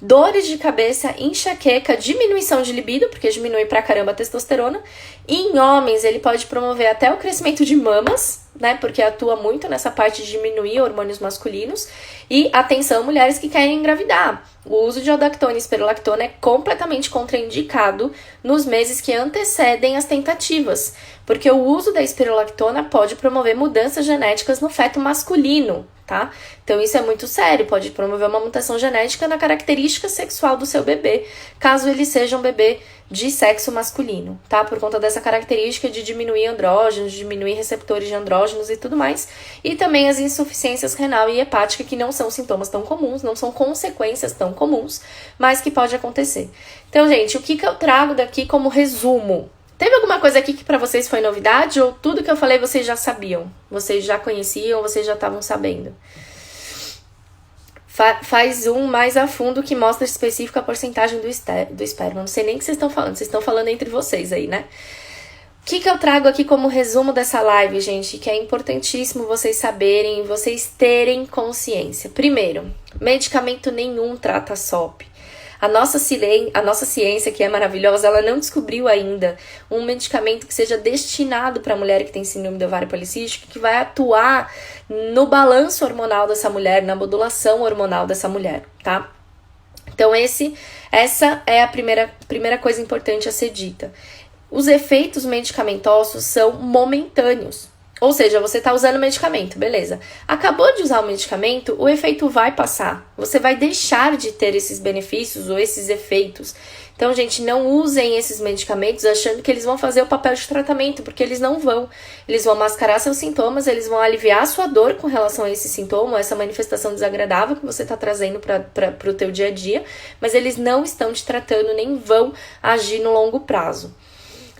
Dores de cabeça, enxaqueca, diminuição de libido, porque diminui pra caramba a testosterona. E em homens, ele pode promover até o crescimento de mamas, né? Porque atua muito nessa parte de diminuir hormônios masculinos. E atenção, mulheres que querem engravidar. O uso de aldactone e espirolactona é completamente contraindicado nos meses que antecedem as tentativas, porque o uso da espirolactona pode promover mudanças genéticas no feto masculino, tá? Então isso é muito sério, pode promover uma mutação genética na característica sexual do seu bebê, caso ele seja um bebê de sexo masculino, tá? Por conta dessa característica de diminuir andrógenos, de diminuir receptores de andrógenos e tudo mais. E também as insuficiências renal e hepática, que não são sintomas tão comuns, não são consequências tão comuns, mas que pode acontecer. Então, gente, o que eu trago daqui como resumo? Teve alguma coisa aqui que pra vocês foi novidade, ou tudo que eu falei vocês já sabiam? Vocês já conheciam, vocês já estavam sabendo? Faz um mais a fundo que mostra específica a porcentagem do esperma. Não sei nem o que vocês estão falando. Vocês estão falando entre vocês aí, né? O que eu trago aqui como resumo dessa live, gente? Que é importantíssimo vocês saberem, vocês terem consciência. Primeiro, medicamento nenhum trata SOP. A nossa ciência, que é maravilhosa, ela não descobriu ainda um medicamento que seja destinado para a mulher que tem síndrome do ovário policístico, que vai atuar no balanço hormonal dessa mulher, na modulação hormonal dessa mulher, tá? Então, essa é a primeira coisa importante a ser dita. Os efeitos medicamentosos são momentâneos. Ou seja, você está usando o medicamento, beleza. Acabou de usar o medicamento, o efeito vai passar. Você vai deixar de ter esses benefícios ou esses efeitos. Então, gente, não usem esses medicamentos achando que eles vão fazer o papel de tratamento, porque eles não vão. Eles vão mascarar seus sintomas, eles vão aliviar a sua dor com relação a esse sintoma, essa manifestação desagradável que você está trazendo para o teu dia a dia, mas eles não estão te tratando, nem vão agir no longo prazo.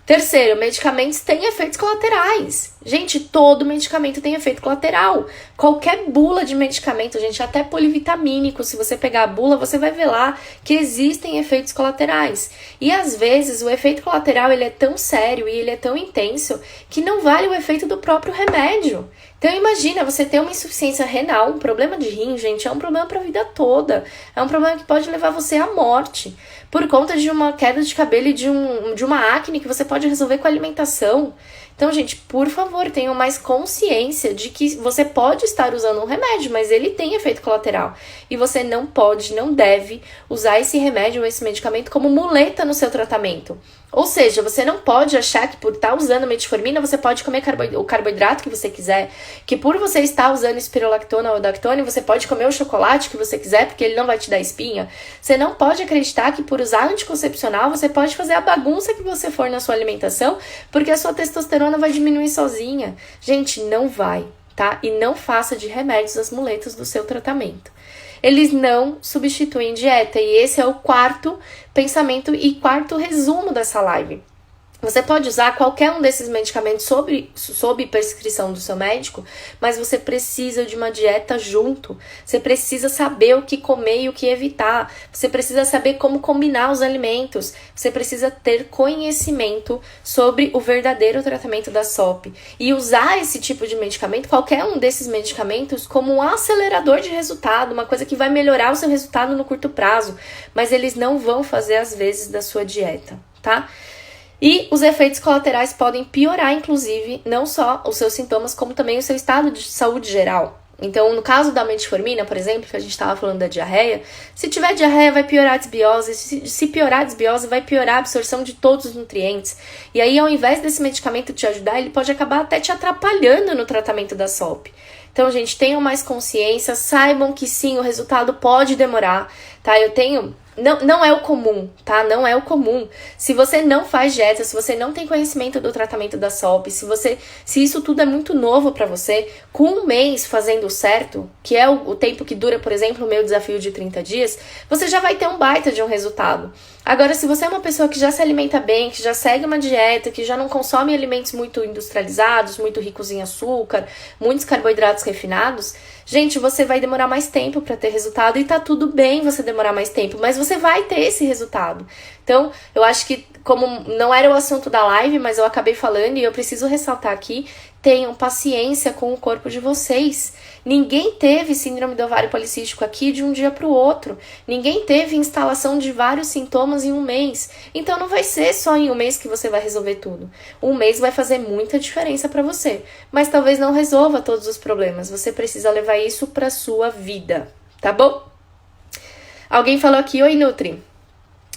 Terceiro, medicamentos têm efeitos colaterais. Gente, todo medicamento tem efeito colateral. Qualquer bula de medicamento, gente, até polivitamínico, se você pegar a bula, você vai ver lá que existem efeitos colaterais. E às vezes o efeito colateral ele é tão sério e ele é tão intenso que não vale o efeito do próprio remédio. Então imagina, você ter uma insuficiência renal, um problema de rim, gente, é um problema para a vida toda. É um problema que pode levar você à morte. Por conta de uma queda de cabelo e de uma acne que você pode resolver com a alimentação. Então, gente, por favor, tenham mais consciência de que você pode estar usando um remédio, mas ele tem efeito colateral. E você não pode, não deve usar esse remédio ou esse medicamento como muleta no seu tratamento. Ou seja, você não pode achar que por estar usando metformina você pode comer o carboidrato que você quiser, que por você estar usando espirolactona ou dactone você pode comer o chocolate que você quiser porque ele não vai te dar espinha. Você não pode acreditar que por usar anticoncepcional você pode fazer a bagunça que você for na sua alimentação porque a sua testosterona vai diminuir sozinha. Gente, não vai, tá? E não faça de remédios as muletas do seu tratamento. Eles não substituem dieta e esse é o quarto pensamento e quarto resumo dessa live. Você pode usar qualquer um desses medicamentos sob prescrição do seu médico, mas você precisa de uma dieta junto. Você precisa saber o que comer e o que evitar. Você precisa saber como combinar os alimentos. Você precisa ter conhecimento sobre o verdadeiro tratamento da SOP. E usar esse tipo de medicamento, qualquer um desses medicamentos, como um acelerador de resultado, uma coisa que vai melhorar o seu resultado no curto prazo. Mas eles não vão fazer as vezes da sua dieta, tá? E os efeitos colaterais podem piorar, inclusive, não só os seus sintomas, como também o seu estado de saúde geral. Então, no caso da metformina, por exemplo, que a gente estava falando da diarreia, se tiver diarreia vai piorar a desbiose, se piorar a desbiose vai piorar a absorção de todos os nutrientes. E aí, ao invés desse medicamento te ajudar, ele pode acabar até te atrapalhando no tratamento da SOP. Então, gente, tenham mais consciência, saibam que sim, o resultado pode demorar, tá? Não é o comum, tá? Não é o comum. Se você não faz dieta, se você não tem conhecimento do tratamento da SOP, se isso tudo é muito novo pra você, com um mês fazendo certo, que é o tempo que dura, por exemplo, o meu desafio de 30 dias, você já vai ter um baita de um resultado. Agora, se você é uma pessoa que já se alimenta bem, que já segue uma dieta, que já não consome alimentos muito industrializados, muito ricos em açúcar, muitos carboidratos refinados, gente, você vai demorar mais tempo para ter resultado e tá tudo bem você demorar mais tempo, mas você vai ter esse resultado. Então, eu acho que, como não era o assunto da live, mas eu acabei falando e eu preciso ressaltar aqui, tenham paciência com o corpo de vocês. Ninguém teve síndrome do ovário policístico aqui de um dia para o outro. Ninguém teve instalação de vários sintomas em um mês. Então não vai ser só em um mês que você vai resolver tudo. Um mês vai fazer muita diferença para você, mas talvez não resolva todos os problemas. Você precisa levar isso para sua vida, tá bom? Alguém falou aqui, oi Nutri.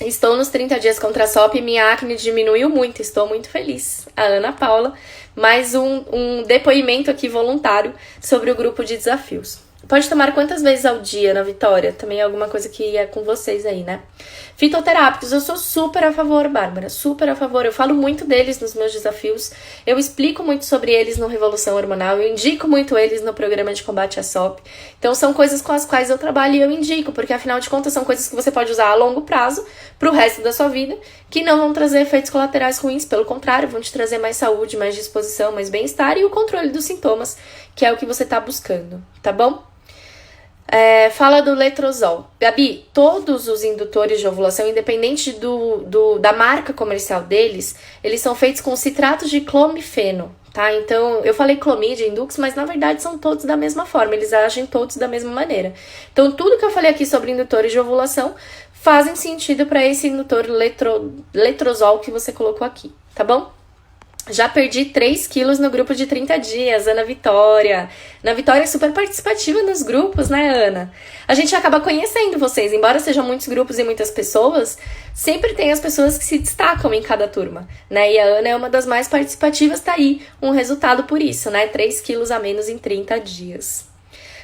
Estou nos 30 dias contra a SOP e minha acne diminuiu muito, estou muito feliz. A Ana Paula, mais um depoimento aqui voluntário sobre o grupo de desafios. Pode tomar quantas vezes ao dia na Vitória? Também é alguma coisa que é com vocês aí, né? Fitoterápicos, eu sou super a favor, Bárbara, super a favor. Eu falo muito deles nos meus desafios, eu explico muito sobre eles no Revolução Hormonal, eu indico muito eles no programa de combate à SOP. Então são coisas com as quais eu trabalho e eu indico, porque afinal de contas são coisas que você pode usar a longo prazo, pro resto da sua vida, que não vão trazer efeitos colaterais ruins, pelo contrário, vão te trazer mais saúde, mais disposição, mais bem-estar e o controle dos sintomas, que é o que você tá buscando, tá bom? Fala do letrozol. Gabi, todos os indutores de ovulação, independente da marca comercial deles, eles são feitos com citratos de clomifeno, tá? Então, eu falei clomídia, indux, mas na verdade são todos da mesma forma, eles agem todos da mesma maneira. Então, tudo que eu falei aqui sobre indutores de ovulação fazem sentido para esse indutor letrozol que você colocou aqui, tá bom? Já perdi 3 quilos no grupo de 30 dias, Ana Vitória. Ana Vitória é super participativa nos grupos, né, Ana? A gente acaba conhecendo vocês, embora sejam muitos grupos e muitas pessoas, sempre tem as pessoas que se destacam em cada turma, né? E a Ana é uma das mais participativas, tá aí um resultado por isso, né? 3 quilos a menos em 30 dias.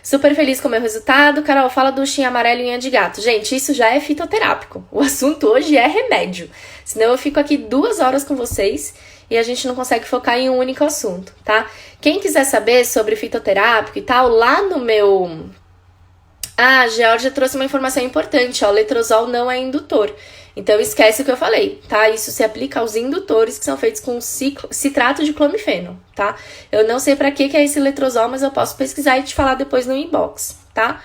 Super feliz com o meu resultado. Carol, fala do Xin amarelo e unha de gato. Gente, isso já é fitoterápico. O assunto hoje é remédio. Senão eu fico aqui 2 horas com vocês e a gente não consegue focar em um único assunto, tá? Quem quiser saber sobre fitoterápico e tal, lá no meu... Ah, a Georgia trouxe uma informação importante, ó, o letrozol não é indutor. Então esquece o que eu falei, tá? Isso se aplica aos indutores que são feitos com citrato de clomifeno, tá? Eu não sei pra que é esse letrozol, mas eu posso pesquisar e te falar depois no inbox, tá?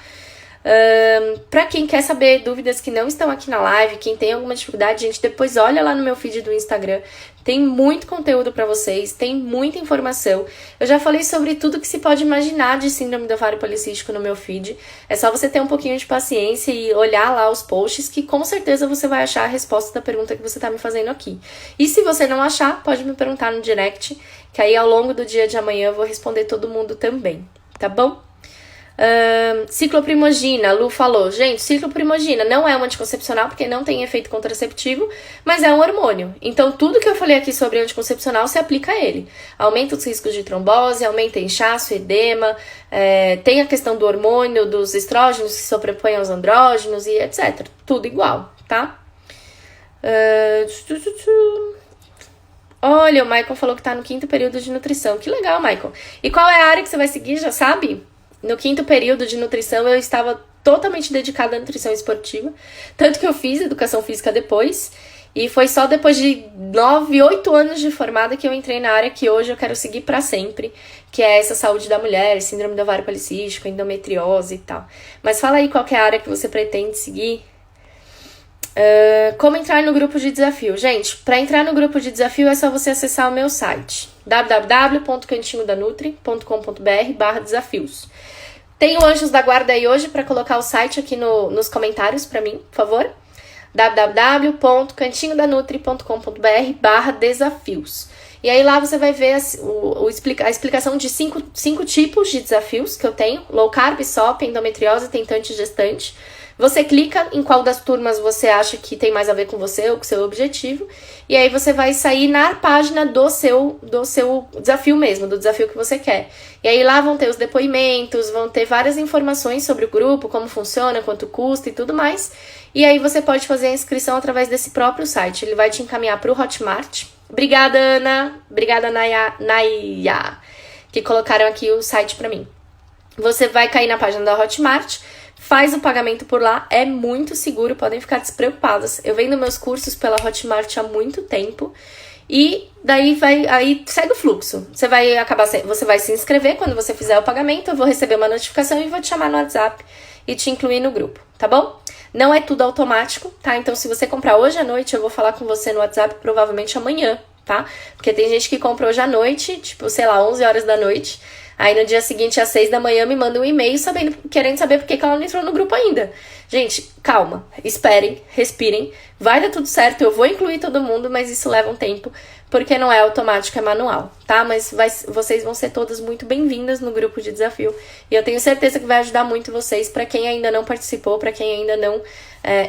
Pra quem quer saber dúvidas que não estão aqui na live, quem tem alguma dificuldade, gente, depois olha lá no meu feed do Instagram. Tem muito conteúdo pra vocês, tem muita informação. Eu já falei sobre tudo que se pode imaginar de síndrome do ovário policístico no meu feed. É só você ter um pouquinho de paciência e olhar lá os posts, que com certeza você vai achar a resposta da pergunta que você tá me fazendo aqui. E se você não achar, pode me perguntar no direct, que aí ao longo do dia de amanhã eu vou responder todo mundo também, tá bom? Cicloprimogina, Lu falou, gente, cicloprimogina não é um anticoncepcional porque não tem efeito contraceptivo, mas é um hormônio. Então tudo que eu falei aqui sobre anticoncepcional se aplica a ele. Aumenta os riscos de trombose, aumenta inchaço, edema, tem a questão do hormônio, dos estrógenos que se sobrepõem aos andrógenos e etc. Tudo igual, tá? Olha, o Michael falou que tá no 5º período de nutrição. Que legal, Michael. E qual é a área que você vai seguir, já sabe? No 5º período de nutrição, eu estava totalmente dedicada à nutrição esportiva. Tanto que eu fiz educação física depois. E foi só depois de 9, 8 anos de formada que eu entrei na área que hoje eu quero seguir pra sempre. Que é essa saúde da mulher, síndrome do ovário policístico, endometriose e tal. Mas fala aí qual que é a área que você pretende seguir. Como entrar no grupo de desafio? Gente, para entrar no grupo de desafio é só você acessar o meu site www.cantinhodanutri.com.br/desafios. Tem o Anjos da Guarda aí hoje para colocar o site aqui nos comentários para mim, por favor. www.cantinhodanutri.com.br/desafios. E aí lá você vai ver a explicação de 5 tipos de desafios que eu tenho. Low carb, SOP, endometriose, tentante e gestante. Você clica em qual das turmas você acha que tem mais a ver com você ou com o seu objetivo. E aí você vai sair na página do seu desafio mesmo, do desafio que você quer. E aí lá vão ter os depoimentos, vão ter várias informações sobre o grupo, como funciona, quanto custa e tudo mais. E aí você pode fazer a inscrição através desse próprio site. Ele vai te encaminhar para o Hotmart. Obrigada, Ana. Obrigada, Naya, que colocaram aqui o site para mim. Você vai cair na página da Hotmart, faz o pagamento por lá, é muito seguro, podem ficar despreocupadas. Eu vendo meus cursos pela Hotmart há muito tempo e daí segue o fluxo. Você vai se inscrever quando você fizer o pagamento, eu vou receber uma notificação e vou te chamar no WhatsApp e te incluir no grupo, tá bom? Não é tudo automático, tá? Então se você comprar hoje à noite, eu vou falar com você no WhatsApp provavelmente amanhã, tá? Porque tem gente que compra hoje à noite, tipo, sei lá, 11 horas da noite. Aí no dia seguinte, às 6 da manhã, me manda um e-mail querendo saber por que ela não entrou no grupo ainda. Gente, calma, esperem, respirem, vai dar tudo certo, eu vou incluir todo mundo, mas isso leva um tempo, porque não é automático, é manual, tá? Mas vocês vão ser todas muito bem-vindas no grupo de desafio, e eu tenho certeza que vai ajudar muito vocês, pra quem ainda não participou, pra quem ainda não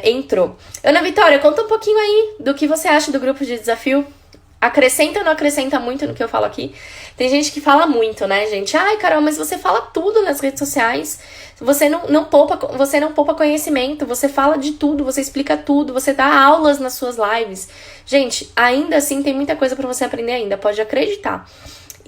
entrou. Ana Vitória, conta um pouquinho aí do que você acha do grupo de desafio. Acrescenta ou não acrescenta muito no que eu falo aqui? Tem gente que fala muito, né, gente? Ai, Carol, mas você fala tudo nas redes sociais. Você não poupa conhecimento. Você fala de tudo, você explica tudo. Você dá aulas nas suas lives. Gente, ainda assim tem muita coisa pra você aprender ainda. Pode acreditar.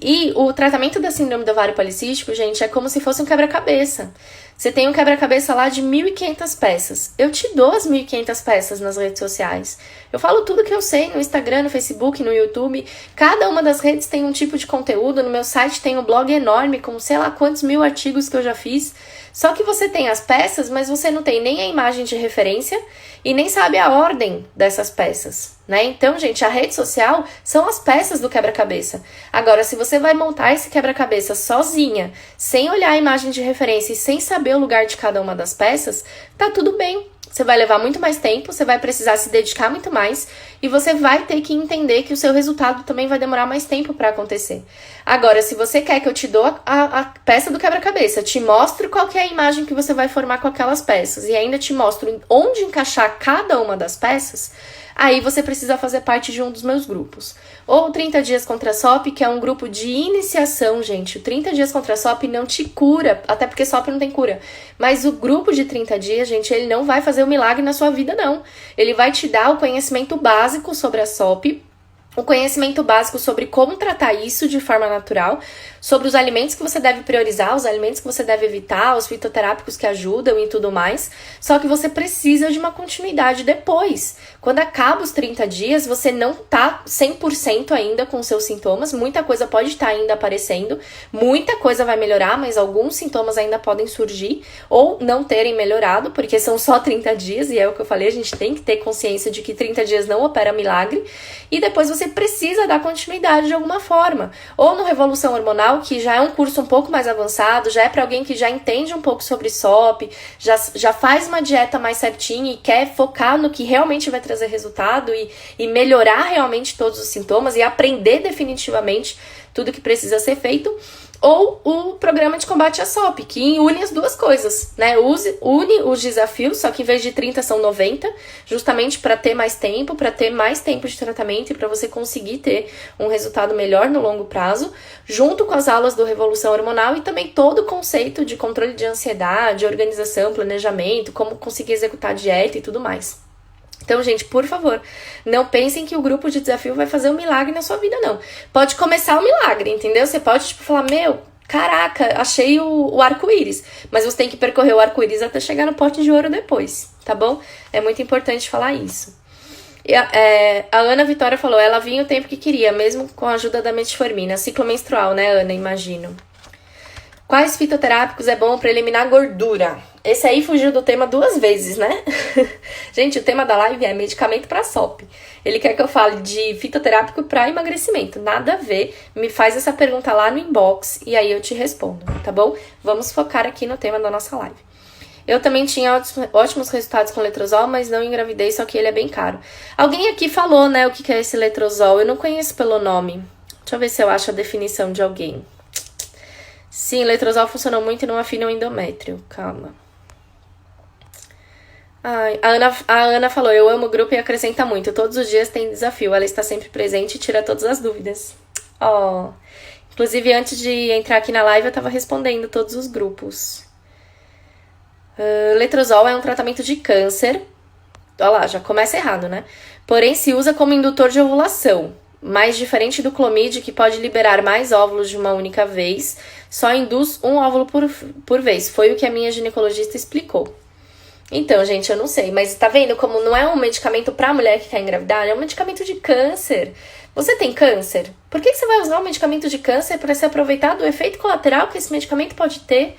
E o tratamento da síndrome do ovário policístico, gente, é como se fosse um quebra-cabeça. Você tem um quebra-cabeça lá de 1.500 peças. Eu te dou as 1.500 peças nas redes sociais. Eu falo tudo que eu sei no Instagram, no Facebook, no YouTube. Cada uma das redes tem um tipo de conteúdo. No meu site tem um blog enorme com sei lá quantos 1000 artigos que eu já fiz. Só que você tem as peças, mas você não tem nem a imagem de referência e nem sabe a ordem dessas peças, né? Então, gente, a rede social são as peças do quebra-cabeça. Agora, se você vai montar esse quebra-cabeça sozinha, sem olhar a imagem de referência e sem saber o lugar de cada uma das peças, tá tudo bem. Você vai levar muito mais tempo, você vai precisar se dedicar muito mais e você vai ter que entender que o seu resultado também vai demorar mais tempo para acontecer. Agora, se você quer que eu te dou a peça do quebra-cabeça, te mostro qual que é a imagem que você vai formar com aquelas peças e ainda te mostro onde encaixar cada uma das peças, aí você precisa fazer parte de um dos meus grupos. Ou o 30 Dias contra a SOP, que é um grupo de iniciação, gente. O 30 Dias contra a SOP não te cura, até porque SOP não tem cura. Mas o grupo de 30 dias, gente, ele não vai fazer um milagre na sua vida, não. Ele vai te dar o conhecimento básico sobre a SOP, o conhecimento básico sobre como tratar isso de forma natural, sobre os alimentos que você deve priorizar, os alimentos que você deve evitar, os fitoterápicos que ajudam e tudo mais. Só que você precisa de uma continuidade depois. Quando acaba os 30 dias, você não tá 100% ainda com seus sintomas, muita coisa pode estar ainda aparecendo, muita coisa vai melhorar, mas alguns sintomas ainda podem surgir ou não terem melhorado, porque são só 30 dias, e é o que eu falei, a gente tem que ter consciência de que 30 dias não opera milagre, e depois você precisa dar continuidade de alguma forma. Ou no Revolução Hormonal, que já é um curso um pouco mais avançado, já é para alguém que já entende um pouco sobre SOP, já faz uma dieta mais certinha e quer focar no que realmente vai trazer resultado e melhorar realmente todos os sintomas e aprender definitivamente tudo que precisa ser feito. Ou o programa de combate à SOP, que une as duas coisas, né? Une os desafios, só que em vez de 30 são 90, justamente para ter mais tempo de tratamento e para você conseguir ter um resultado melhor no longo prazo, junto com as aulas do Revolução Hormonal e também todo o conceito de controle de ansiedade, organização, planejamento, como conseguir executar dieta e tudo mais. Então, gente, por favor, não pensem que o grupo de desafio vai fazer um milagre na sua vida, não. Pode começar o milagre, entendeu? Você pode, falar, caraca, achei o arco-íris. Mas você tem que percorrer o arco-íris até chegar no pote de ouro depois, tá bom? É muito importante falar isso. E a Ana Vitória falou, ela vinha o tempo que queria, mesmo com a ajuda da metformina. Ciclo menstrual, né, Ana? Imagino. Quais fitoterápicos é bom para eliminar gordura? Esse aí fugiu do tema 2 vezes, né? Gente, o tema da live é medicamento para SOP. Ele quer que eu fale de fitoterápico para emagrecimento. Nada a ver. Me faz essa pergunta lá no inbox e aí eu te respondo, tá bom? Vamos focar aqui no tema da nossa live. Eu também tinha ótimos resultados com letrozol, mas não engravidei, só que ele é bem caro. Alguém aqui falou, né, o que é esse letrozol. Eu não conheço pelo nome. Deixa eu ver se eu acho a definição de alguém. Sim, letrozol funcionou muito e não afina o endométrio. Calma. Ai, a Ana falou, eu amo o grupo e acrescenta muito. Todos os dias tem desafio. Ela está sempre presente e tira todas as dúvidas. Ó. Inclusive, antes de entrar aqui na live, eu estava respondendo todos os grupos. Letrozol é um tratamento de câncer. Olha lá, já começa errado, né? Porém, se usa como indutor de ovulação. Mais diferente do Clomid, que pode liberar mais óvulos de uma única vez, só induz um óvulo por vez. Foi o que a minha ginecologista explicou. Então, gente, eu não sei, mas tá vendo como não é um medicamento pra mulher que quer engravidar? É um medicamento de câncer. Você tem câncer? Por que você vai usar um medicamento de câncer para se aproveitar do efeito colateral que esse medicamento pode ter?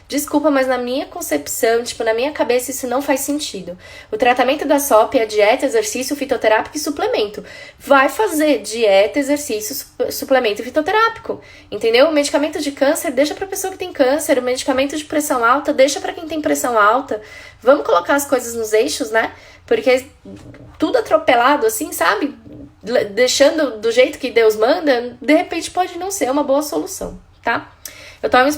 Desculpa, mas na minha concepção, na minha cabeça, isso não faz sentido. O tratamento da SOP é dieta, exercício, fitoterápico e suplemento. Vai fazer dieta, exercício, suplemento e fitoterápico. Entendeu? O medicamento de câncer deixa pra pessoa que tem câncer. O medicamento de pressão alta deixa pra quem tem pressão alta. Vamos colocar as coisas nos eixos, né? Porque tudo atropelado, assim, sabe? Deixando do jeito que Deus manda, de repente pode não ser uma boa solução, tá? Eu tomo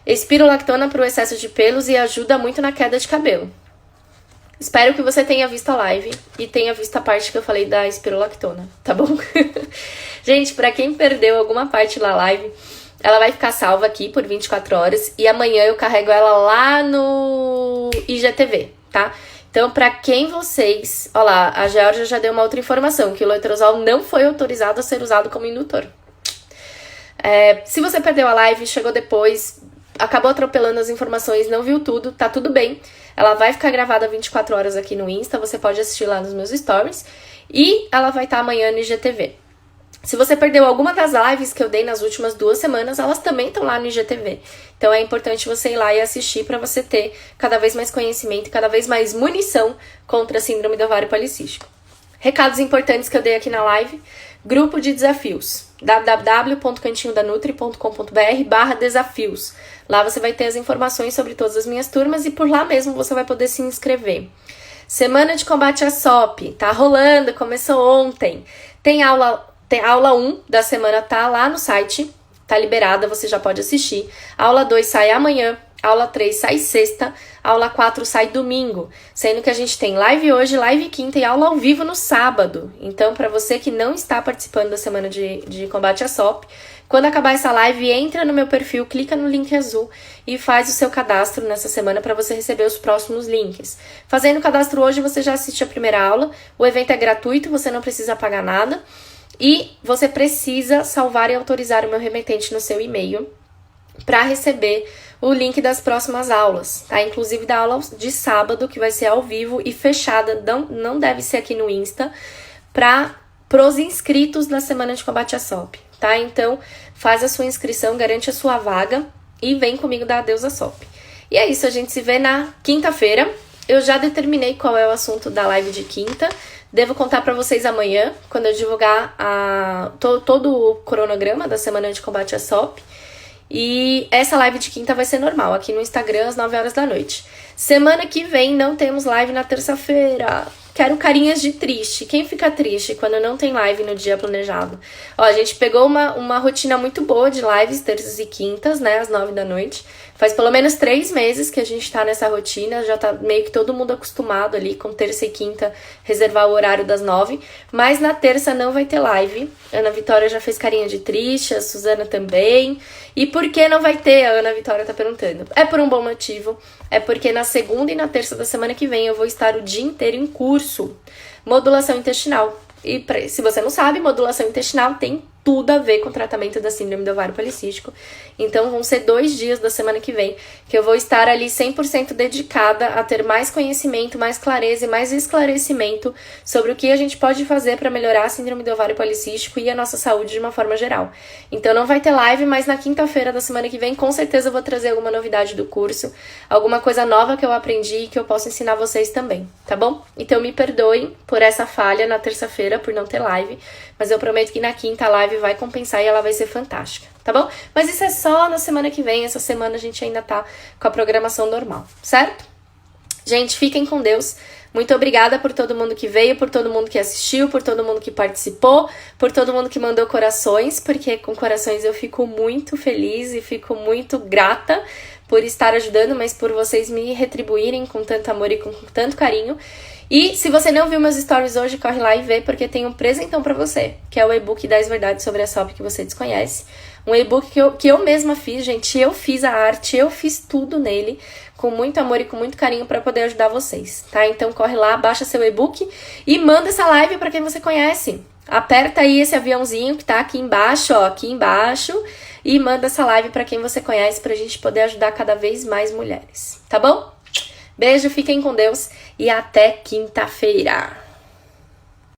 espirulactona para o excesso de pelos e ajuda muito na queda de cabelo. Espero que você tenha visto a live e tenha visto a parte que eu falei da espirulactona, tá bom? Gente, para quem perdeu alguma parte da live, ela vai ficar salva aqui por 24 horas e amanhã eu carrego ela lá no IGTV, tá? Então, pra quem vocês... Ó lá, a Georgia já deu uma outra informação, que o letrozol não foi autorizado a ser usado como indutor. Se você perdeu a live, chegou depois, acabou atropelando as informações, não viu tudo, tá tudo bem. Ela vai ficar gravada 24 horas aqui no Insta, você pode assistir lá nos meus stories. E ela vai estar amanhã no IGTV. Se você perdeu alguma das lives que eu dei nas últimas 2 semanas, elas também estão lá no IGTV. Então é importante você ir lá e assistir para você ter cada vez mais conhecimento e cada vez mais munição contra a síndrome do ovário policístico. Recados importantes que eu dei aqui na live. Grupo de desafios, www.cantinhodanutri.com.br/desafios. Lá você vai ter as informações sobre todas as minhas turmas e por lá mesmo você vai poder se inscrever. Semana de combate à SOP, tá rolando, começou ontem. Tem aula 1 da semana, tá lá no site, tá liberada, você já pode assistir. Aula 2 sai amanhã. Aula 3 sai sexta, aula 4 sai domingo, sendo que a gente tem live hoje, live quinta e aula ao vivo no sábado. Então, para você que não está participando da semana de combate à SOP, Quando acabar essa live, entra no meu perfil, clica no link azul e faz o seu cadastro nessa semana para você receber os próximos links. Fazendo o cadastro hoje, você já assiste a primeira aula. O evento é gratuito, você não precisa pagar nada. E você precisa salvar e autorizar o meu remetente no seu e-mail para receber o link das próximas aulas, tá? Inclusive da aula de sábado, que vai ser ao vivo e fechada, não deve ser aqui no Insta, para os inscritos da Semana de Combate à SOP, tá? Então, faz a sua inscrição, garante a sua vaga e vem comigo dar adeus à SOP. E é isso, a gente se vê na quinta-feira. Eu já determinei qual é o assunto da live de quinta. Devo contar pra vocês amanhã, quando eu divulgar todo o cronograma da Semana de Combate à SOP. E essa live de quinta vai ser normal, aqui no Instagram, às 9 horas da noite. Semana que vem não temos live na terça-feira. Quero carinhas de triste. Quem fica triste quando não tem live no dia planejado? Ó, a gente pegou uma rotina muito boa de lives, terças e quintas, né, às 9 da noite. Faz pelo menos 3 meses que a gente tá nessa rotina, já tá meio que todo mundo acostumado ali com terça e quinta, reservar o horário das 9. Mas na terça não vai ter live. Ana Vitória já fez carinha de triste, a Suzana também. E por que não vai ter? A Ana Vitória tá perguntando. É por um bom motivo. É porque na segunda e na terça da semana que vem eu vou estar o dia inteiro em curso. Modulação intestinal. E se você não sabe, modulação intestinal tem tudo a ver com o tratamento da síndrome do ovário policístico. Então vão ser 2 dias da semana que vem que eu vou estar ali 100% dedicada a ter mais conhecimento, mais clareza e mais esclarecimento sobre o que a gente pode fazer para melhorar a síndrome do ovário policístico e a nossa saúde de uma forma geral. Então não vai ter live, mas na quinta-feira da semana que vem com certeza eu vou trazer alguma novidade do curso, alguma coisa nova que eu aprendi e que eu posso ensinar vocês também, tá bom? Então me perdoem por essa falha na terça-feira, por não ter live, mas eu prometo que na quinta a live vai compensar e ela vai ser fantástica, tá bom? Mas isso é só na semana que vem, essa semana a gente ainda tá com a programação normal, certo? Gente, fiquem com Deus. Muito obrigada por todo mundo que veio, por todo mundo que assistiu, por todo mundo que participou, por todo mundo que mandou corações, porque com corações eu fico muito feliz e fico muito grata por estar ajudando, mas por vocês me retribuírem com tanto amor e com tanto carinho. E se você não viu meus stories hoje, corre lá e vê, porque tem um presentão pra você, que é o e-book 10 verdades sobre a SOP que você desconhece. Um e-book que eu mesma fiz, gente. Eu fiz a arte, eu fiz tudo nele, com muito amor e com muito carinho pra poder ajudar vocês, tá? Então corre lá, baixa seu e-book e manda essa live pra quem você conhece. Aperta aí esse aviãozinho que tá aqui embaixo, ó, aqui embaixo, e manda essa live pra quem você conhece pra gente poder ajudar cada vez mais mulheres, tá bom? Beijo, fiquem com Deus e até quinta-feira.